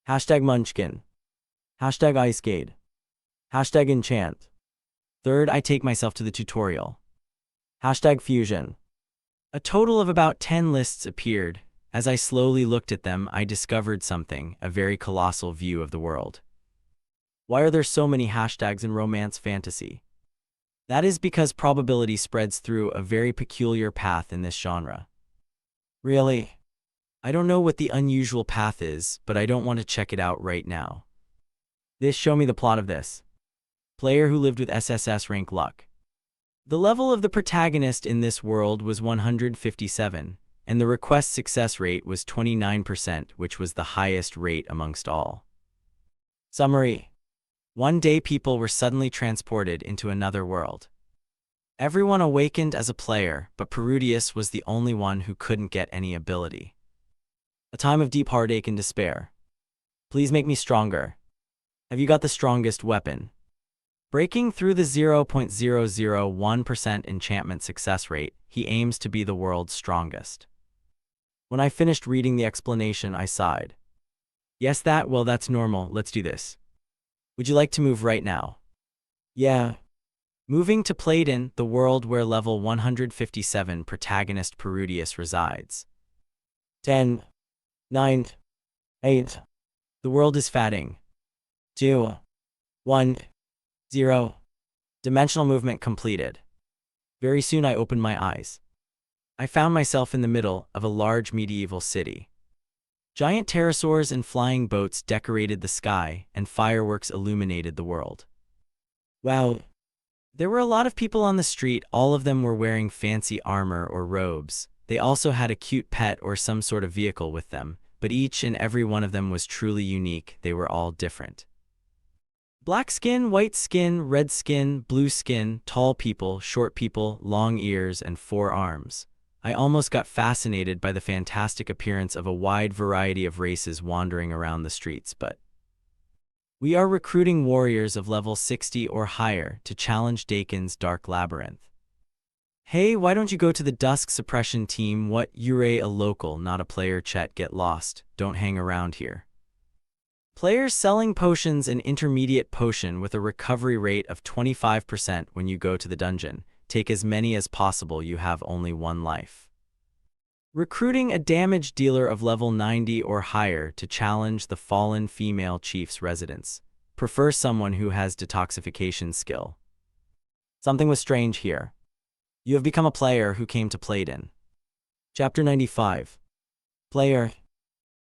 Hashtag munchkin. Hashtag icegate. Hashtag enchant. Third, I take myself to the tutorial. Hashtag fusion. A total of about 10 lists appeared. As I slowly looked at them, I discovered something, a very colossal view of the world. Why are there so many hashtags in romance fantasy? That is because probability spreads through a very peculiar path in this genre. Really? I don't know what the unusual path is, but I don't want to check it out right now. Show me the plot of this. Player who lived with SSS rank luck. The level of the protagonist in this world was 157, and the request success rate was 29%, which was the highest rate amongst all. Summary. One day people were suddenly transported into another world. Everyone awakened as a player, but Perudius was the only one who couldn't get any ability. A time of deep heartache and despair. Please make me stronger. Have you got the strongest weapon? Breaking through the 0.001% enchantment success rate, he aims to be the world's strongest. When I finished reading the explanation, I sighed. Yes, that's normal. Let's do this. Would you like to move right now? Yeah. Moving to Playdin, the world where level 157 protagonist Perudius resides. 10, 9, 8. The world is fatting. 2, 1, 0. Dimensional movement completed. Very soon I opened my eyes. I found myself in the middle of a large medieval city. Giant pterosaurs and flying boats decorated the sky, and fireworks illuminated the world. Wow. There were a lot of people on the street. All of them were wearing fancy armor or robes. They also had a cute pet or some sort of vehicle with them, but each and every one of them was truly unique. They were all different. Black skin, white skin, red skin, blue skin, tall people, short people, long ears, and 4 arms. I almost got fascinated by the fantastic appearance of a wide variety of races wandering around the streets, but we are recruiting warriors of level 60 or higher to challenge Dakin's Dark Labyrinth. Hey, why don't you go to the Dusk Suppression team? What? You're a local, not a player. Chet, get lost. Don't hang around here. Players selling potions an intermediate potion with a recovery rate of 25% when you go to the dungeon. Take as many as possible. You have only 1 life. Recruiting a damage dealer of level 90 or higher to challenge the fallen female chief's residence. Prefer someone who has detoxification skill. Something was strange here. You have become a player who came to Playdin. Chapter 95. Player.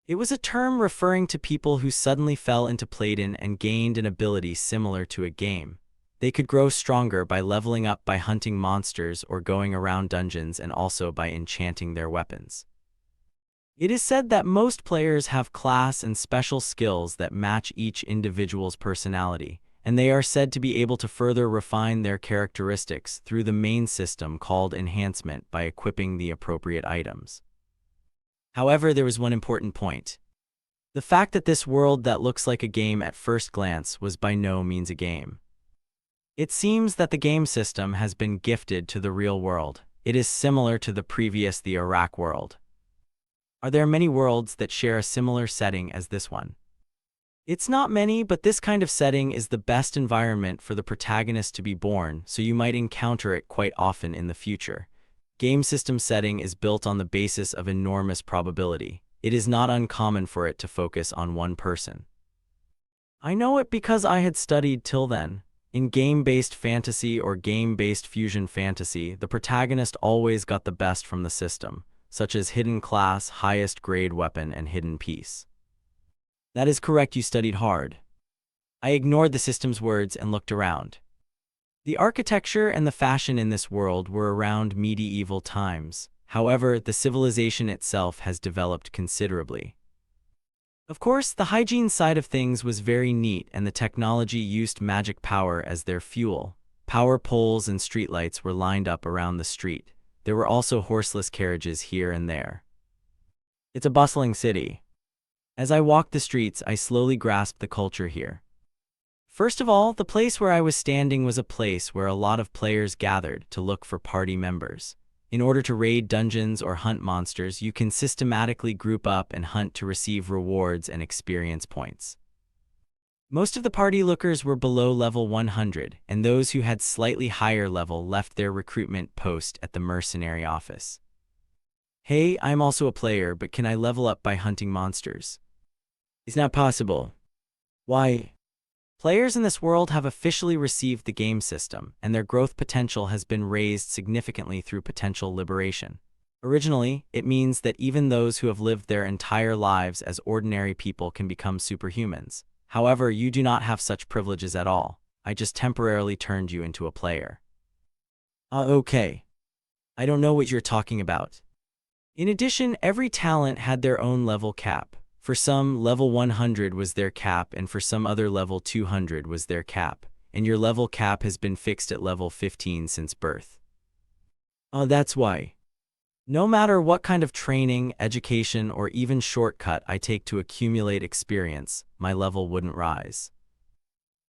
It was a term referring to people who suddenly fell into Playdin and gained an ability similar to a game. They could grow stronger by leveling up, by hunting monsters, or going around dungeons, and also by enchanting their weapons. It is said that most players have class and special skills that match each individual's personality, and they are said to be able to further refine their characteristics through the main system called enhancement by equipping the appropriate items. However, there was one important point. The fact that this world that looks like a game at first glance was by no means a game. It seems that the game system has been gifted to the real world. It is similar to the Iraq world. Are there many worlds that share a similar setting as this one? It's not many, but this kind of setting is the best environment for the protagonist to be born, so you might encounter it quite often in the future. Game system setting is built on the basis of enormous probability. It is not uncommon for it to focus on one person. I know it because I had studied till then. In game-based fantasy or game-based fusion fantasy, the protagonist always got the best from the system, such as hidden class, highest grade weapon, and hidden piece. That is correct, you studied hard. I ignored the system's words and looked around. The architecture and the fashion in this world were around medieval times. However, the civilization itself has developed considerably. Of course, the hygiene side of things was very neat, and the technology used magic power as their fuel. Power poles and streetlights were lined up around the street. There were also horseless carriages here and there. It's a bustling city. As I walked the streets, I slowly grasped the culture here. First of all, the place where I was standing was a place where a lot of players gathered to look for party members. In order to raid dungeons or hunt monsters, you can systematically group up and hunt to receive rewards and experience points. Most of the party lookers were below level 100, and those who had slightly higher level left their recruitment post at the mercenary office. Hey, I'm also a player, but can I level up by hunting monsters? It's not possible. Why? Players in this world have officially received the game system, and their growth potential has been raised significantly through potential liberation. Originally, it means that even those who have lived their entire lives as ordinary people can become superhumans. However, you do not have such privileges at all. I just temporarily turned you into a player. Okay. I don't know what you're talking about. In addition, every talent had their own level cap. For some, level 100 was their cap, and for some other level 200 was their cap, and your level cap has been fixed at level 15 since birth. That's why. No matter what kind of training, education, or even shortcut I take to accumulate experience, my level wouldn't rise.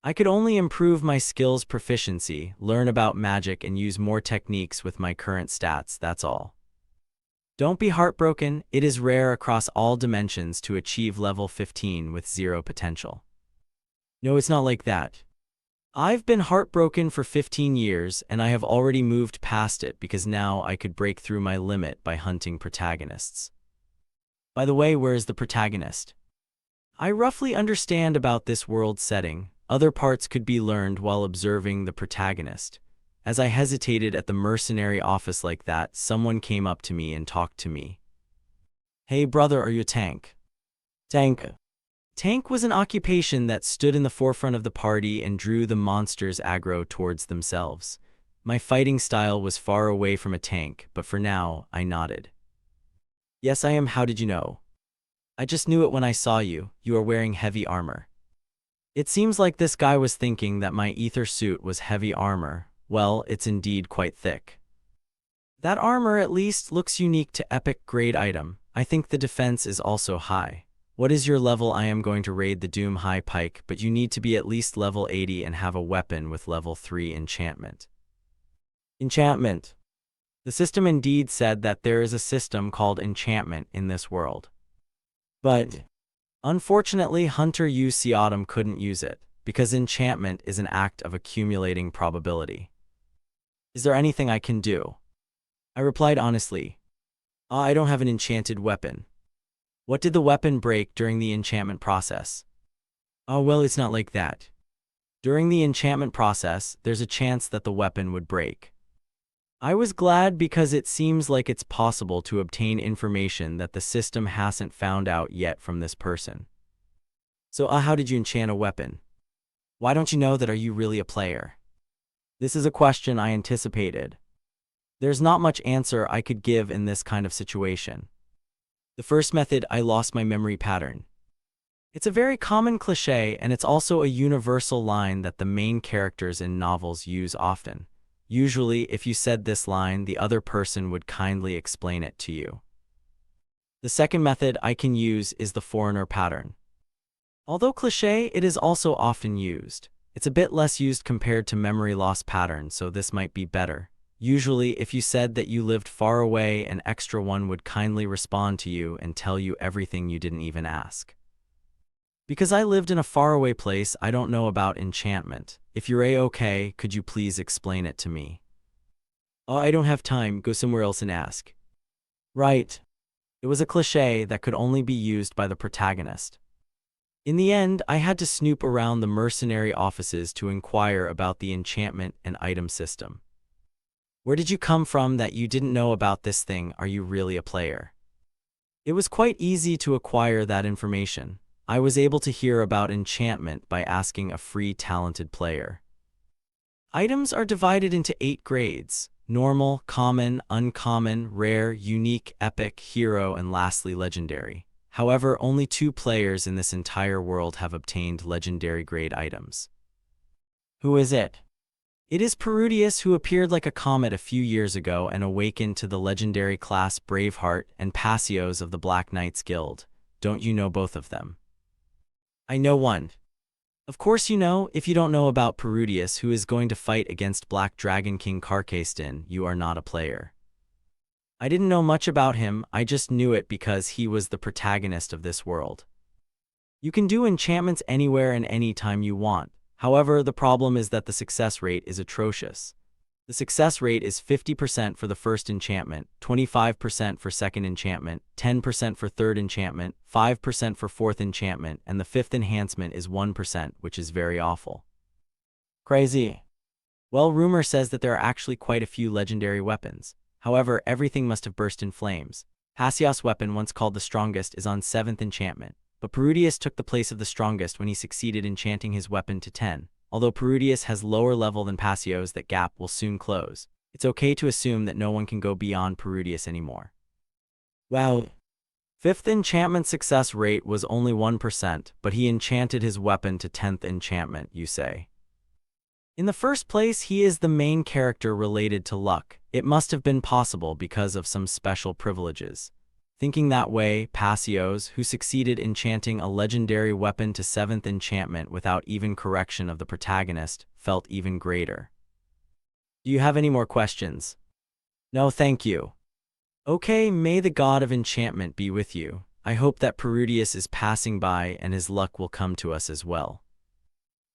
I could only improve my skills proficiency, learn about magic, and use more techniques with my current stats, that's all. Don't be heartbroken, it is rare across all dimensions to achieve level 15 with zero potential. No, it's not like that. I've been heartbroken for 15 years, and I have already moved past it because now I could break through my limit by hunting protagonists. By the way, where is the protagonist? I roughly understand about this world setting. Other parts could be learned while observing the protagonist. As I hesitated at the mercenary office like that, someone came up to me and talked to me. Hey brother, are you a tank? Tank. Tank was an occupation that stood in the forefront of the party and drew the monsters aggro towards themselves. My fighting style was far away from a tank, but for now, I nodded. Yes, I am. How did you know? I just knew it when I saw you. You are wearing heavy armor. It seems like this guy was thinking that my ether suit was heavy armor. Well, it's indeed quite thick. That armor at least looks unique to epic grade item. I think the defense is also high. What is your level? I am going to raid the Doom High Pike, but you need to be at least level 80 and have a weapon with level 3 enchantment. Enchantment. The system indeed said that there is a system called enchantment in this world. But unfortunately, Hunter UC Autumn couldn't use it, because enchantment is an act of accumulating probability. Is there anything I can do? I replied honestly. I don't have an enchanted weapon. What did the weapon break during the enchantment process? Oh, well, it's not like that. During the enchantment process, there's a chance that the weapon would break. I was glad because it seems like it's possible to obtain information that the system hasn't found out yet from this person. So, how did you enchant a weapon? Why don't you know that? Are you really a player? This is a question I anticipated. There's not much answer I could give in this kind of situation. The first method, I lost my memory pattern. It's a very common cliché, and it's also a universal line that the main characters in novels use often. Usually, if you said this line, the other person would kindly explain it to you. The second method I can use is the foreigner pattern. Although cliché, it is also often used. It's a bit less used compared to memory loss pattern, so this might be better. Usually, if you said that you lived far away, an extra one would kindly respond to you and tell you everything you didn't even ask. Because I lived in a faraway place, I don't know about enchantment. If you're A-okay, could you please explain it to me? Oh, I don't have time, go somewhere else and ask. Right. It was a cliché that could only be used by the protagonist. In the end, I had to snoop around the mercenary offices to inquire about the enchantment and item system. Where did you come from that you didn't know about this thing? Are you really a player? It was quite easy to acquire that information. I was able to hear about enchantment by asking a free talented player. Items are divided into 8 grades: normal, common, uncommon, rare, unique, epic, hero, and lastly legendary. However, only 2 players in this entire world have obtained legendary grade items. Who is it? It is Protagonist, who appeared like a comet a few years ago and awakened to the legendary class Braveheart and Passios of the Black Knights Guild. Don't you know both of them? I know one. Of course you know. If you don't know about Protagonist, who is going to fight against Black Dragon King Carcaston, you are not a player. I didn't know much about him, I just knew it because he was the protagonist of this world. You can do enchantments anywhere and anytime you want. However, the problem is that the success rate is atrocious. The success rate is 50% for the first enchantment, 25% for second enchantment, 10% for third enchantment, 5% for fourth enchantment, and the fifth enhancement is 1%, which is very awful. Crazy. Well, rumor says that there are actually quite a few legendary weapons. However, everything must have burst in flames. Passios' weapon, once called the strongest, is on 7th enchantment, but Protagonist took the place of the strongest when he succeeded enchanting his weapon to 10. Although Protagonist has lower level than Passios, that gap will soon close. It's okay to assume that no one can go beyond Protagonist anymore. Wow. 5th enchantment success rate was only 1%, but he enchanted his weapon to 10th enchantment, you say. In the first place, he is the main character related to luck. It must have been possible because of some special privileges. Thinking that way, Passios, who succeeded enchanting a legendary weapon to 7th enchantment without even correction of the protagonist, felt even greater. Do you have any more questions? No, thank you. Okay, may the god of enchantment be with you. I hope that Protagonist is passing by and his luck will come to us as well.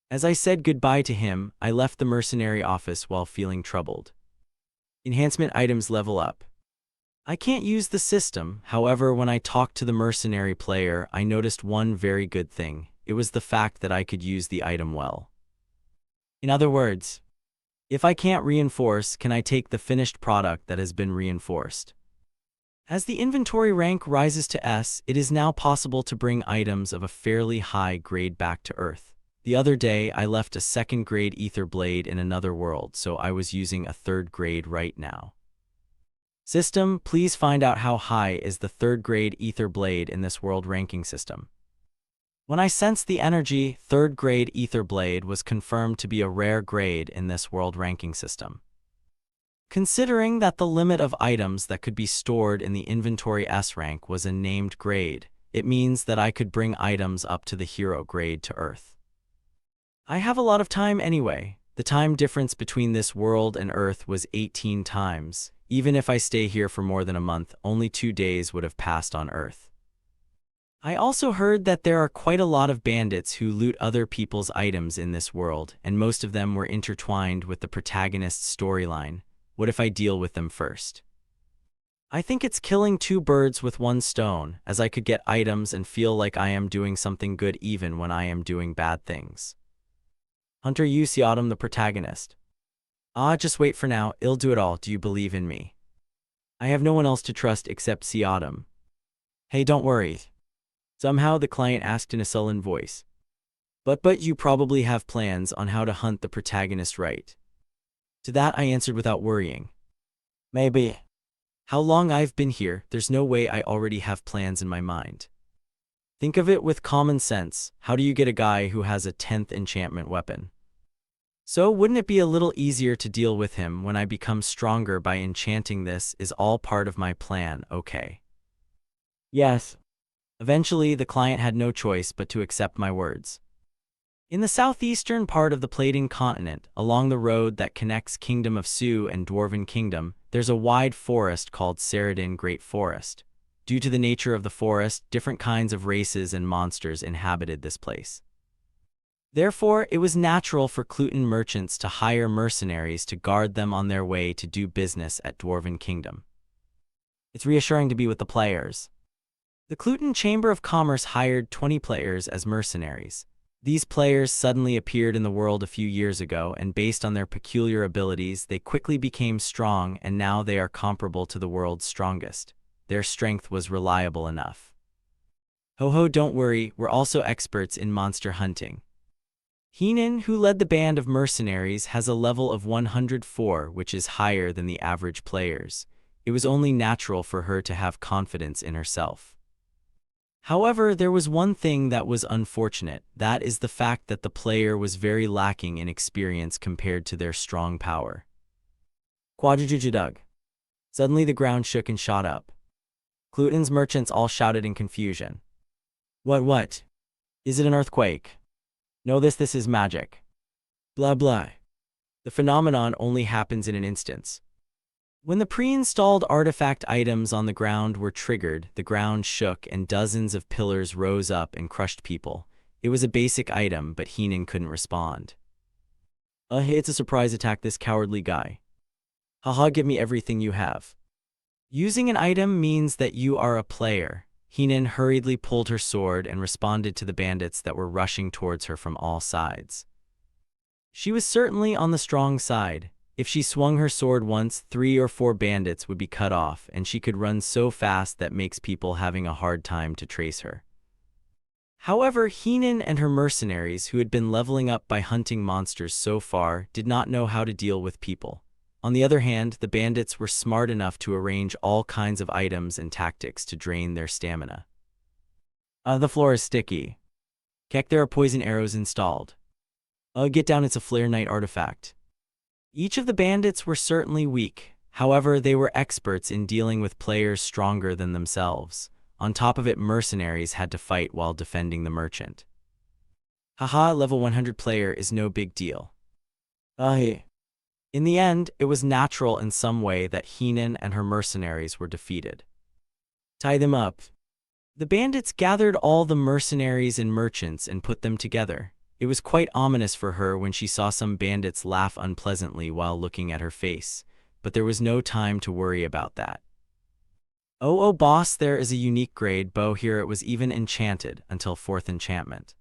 As I said goodbye to him, I left the mercenary office while feeling troubled. Enhancement items level up. I can't use the system, however, when I talked to the mercenary player, I noticed one very good thing. It was the fact that I could use the item well. In other words, if I can't reinforce, can I take the finished product that has been reinforced? As the inventory rank rises to S, it is now possible to bring items of a fairly high grade back to Earth. The other day, I left a 2nd grade ether blade in another world, so I was using a 3rd grade right now. System, please find out how high is the 3rd grade ether blade in this world ranking system. When I sensed the energy, 3rd grade ether blade was confirmed to be a rare grade in this world ranking system. Considering that the limit of items that could be stored in the inventory S rank was a named grade, it means that I could bring items up to the hero grade to Earth. I have a lot of time anyway. The time difference between this world and Earth was 18 times. Even if I stay here for more than a month, only 2 days would have passed on Earth. I also heard that there are quite a lot of bandits who loot other people's items in this world, and most of them were intertwined with the protagonist's storyline. What if I deal with them first? I think it's killing 2 birds with 1 stone, as I could get items and feel like I am doing something good even when I am doing bad things. Hunter, you see Autumn the protagonist. Just wait for now, I'll do it all. Do you believe in me? I have no one else to trust except see Autumn. Hey, don't worry. Somehow the client asked in a sullen voice. But you probably have plans on how to hunt the protagonist, right? To that I answered without worrying. Maybe. How long I've been here, there's no way I already have plans in my mind. Think of it with common sense. How do you get a guy who has a 10th enchantment weapon? So wouldn't it be a little easier to deal with him when I become stronger by enchanting? This is all part of my plan, okay? Yes. Eventually, the client had no choice but to accept my words. In the southeastern part of the Palladian continent, along the road that connects Kingdom of Su and Dwarven Kingdom, there's a wide forest called Ceridin Great Forest. Due to the nature of the forest, different kinds of races and monsters inhabited this place. Therefore, it was natural for Clutan merchants to hire mercenaries to guard them on their way to do business at Dwarven Kingdom. It's reassuring to be with the players. The Clutan Chamber of Commerce hired 20 players as mercenaries. These players suddenly appeared in the world a few years ago, and based on their peculiar abilities, they quickly became strong, and now they are comparable to the world's strongest. Their strength was reliable enough. Ho, don't worry, we're also experts in monster hunting. Heenan, who led the band of mercenaries, has a level of 104, which is higher than the average players. It was only natural for her to have confidence in herself. However, there was one thing that was unfortunate. That is the fact that the player was very lacking in experience compared to their strong power. Quadjujudug. Suddenly the ground shook and shot up. Clutan's merchants all shouted in confusion. What? Is it an earthquake? No, this is magic. Blah blah. The phenomenon only happens in an instance. When the pre-installed artifact items on the ground were triggered, the ground shook and dozens of pillars rose up and crushed people. It was a basic item, but Heenan couldn't respond. It's a surprise attack, this cowardly guy. Haha, give me everything you have. Using an item means that you are a player. Heenan hurriedly pulled her sword and responded to the bandits that were rushing towards her from all sides. She was certainly on the strong side. If she swung her sword once, 3 or 4 bandits would be cut off, and she could run so fast that makes people having a hard time to trace her. However, Heenan and her mercenaries, who had been leveling up by hunting monsters so far, did not know how to deal with people. On the other hand, the bandits were smart enough to arrange all kinds of items and tactics to drain their stamina. The floor is sticky. Keck, there are poison arrows installed. Get down, it's a Flare Knight artifact. Each of the bandits were certainly weak. However, they were experts in dealing with players stronger than themselves. On top of it, mercenaries had to fight while defending the merchant. Haha, level 100 player is no big deal. In the end, it was natural in some way that Heenan and her mercenaries were defeated. Tie them up. The bandits gathered all the mercenaries and merchants and put them together. It was quite ominous for her when she saw some bandits laugh unpleasantly while looking at her face, but there was no time to worry about that. Oh boss, there is a unique grade bow here. It was even enchanted until 4th enchantment.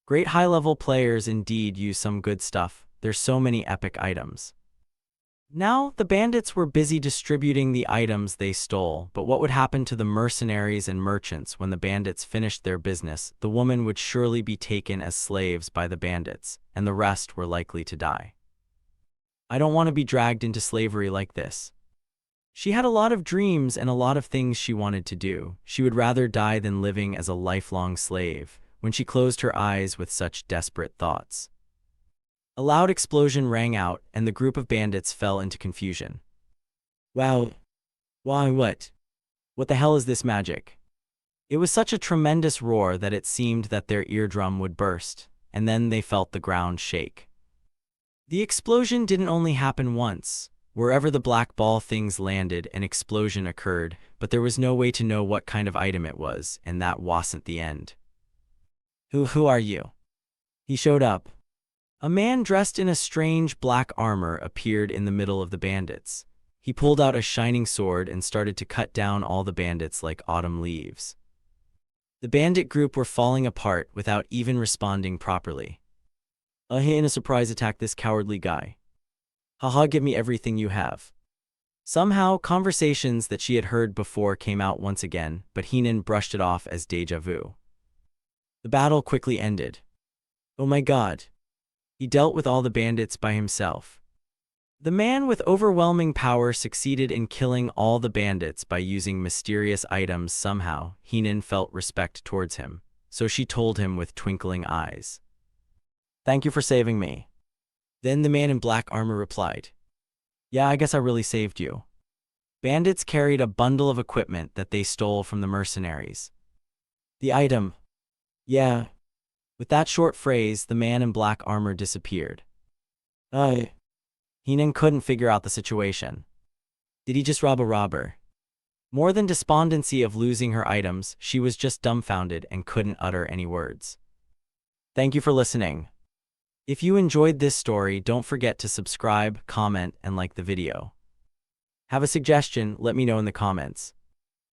Great high-level players indeed use some good stuff. There's so many epic items. Now, the bandits were busy distributing the items they stole, but what would happen to the mercenaries and merchants when the bandits finished their business? The woman would surely be taken as slaves by the bandits, and the rest were likely to die. I don't want to be dragged into slavery like this. She had a lot of dreams and a lot of things she wanted to do. She would rather die than living as a lifelong slave, when she closed her eyes with such desperate thoughts. A loud explosion rang out, and the group of bandits fell into confusion. Wow. Why, what? What the hell is this magic? It was such a tremendous roar that it seemed that their eardrum would burst, and then they felt the ground shake. The explosion didn't only happen once. Wherever the black ball things landed, an explosion occurred, but there was no way to know what kind of item it was, and that wasn't the end. Who are you? He showed up. A man dressed in a strange black armor appeared in the middle of the bandits. He pulled out a shining sword and started to cut down all the bandits like autumn leaves. The bandit group were falling apart without even responding properly. In a surprise attack, this cowardly guy. Haha, give me everything you have. Somehow, conversations that she had heard before came out once again, but Heenan brushed it off as déjà vu. The battle quickly ended. Oh my god. He dealt with all the bandits by himself. The man with overwhelming power succeeded in killing all the bandits by using mysterious items somehow. Heenan felt respect towards him, so she told him with twinkling eyes. Thank you for saving me. Then the man in black armor replied. Yeah, I guess I really saved you. Bandits carried a bundle of equipment that they stole from the mercenaries. The item. Yeah. With that short phrase, the man in black armor disappeared. Heenan couldn't figure out the situation. Did he just rob a robber? More than despondency of losing her items, she was just dumbfounded and couldn't utter any words. Thank you for listening. If you enjoyed this story, don't forget to subscribe, comment, and like the video. Have a suggestion? Let me know in the comments.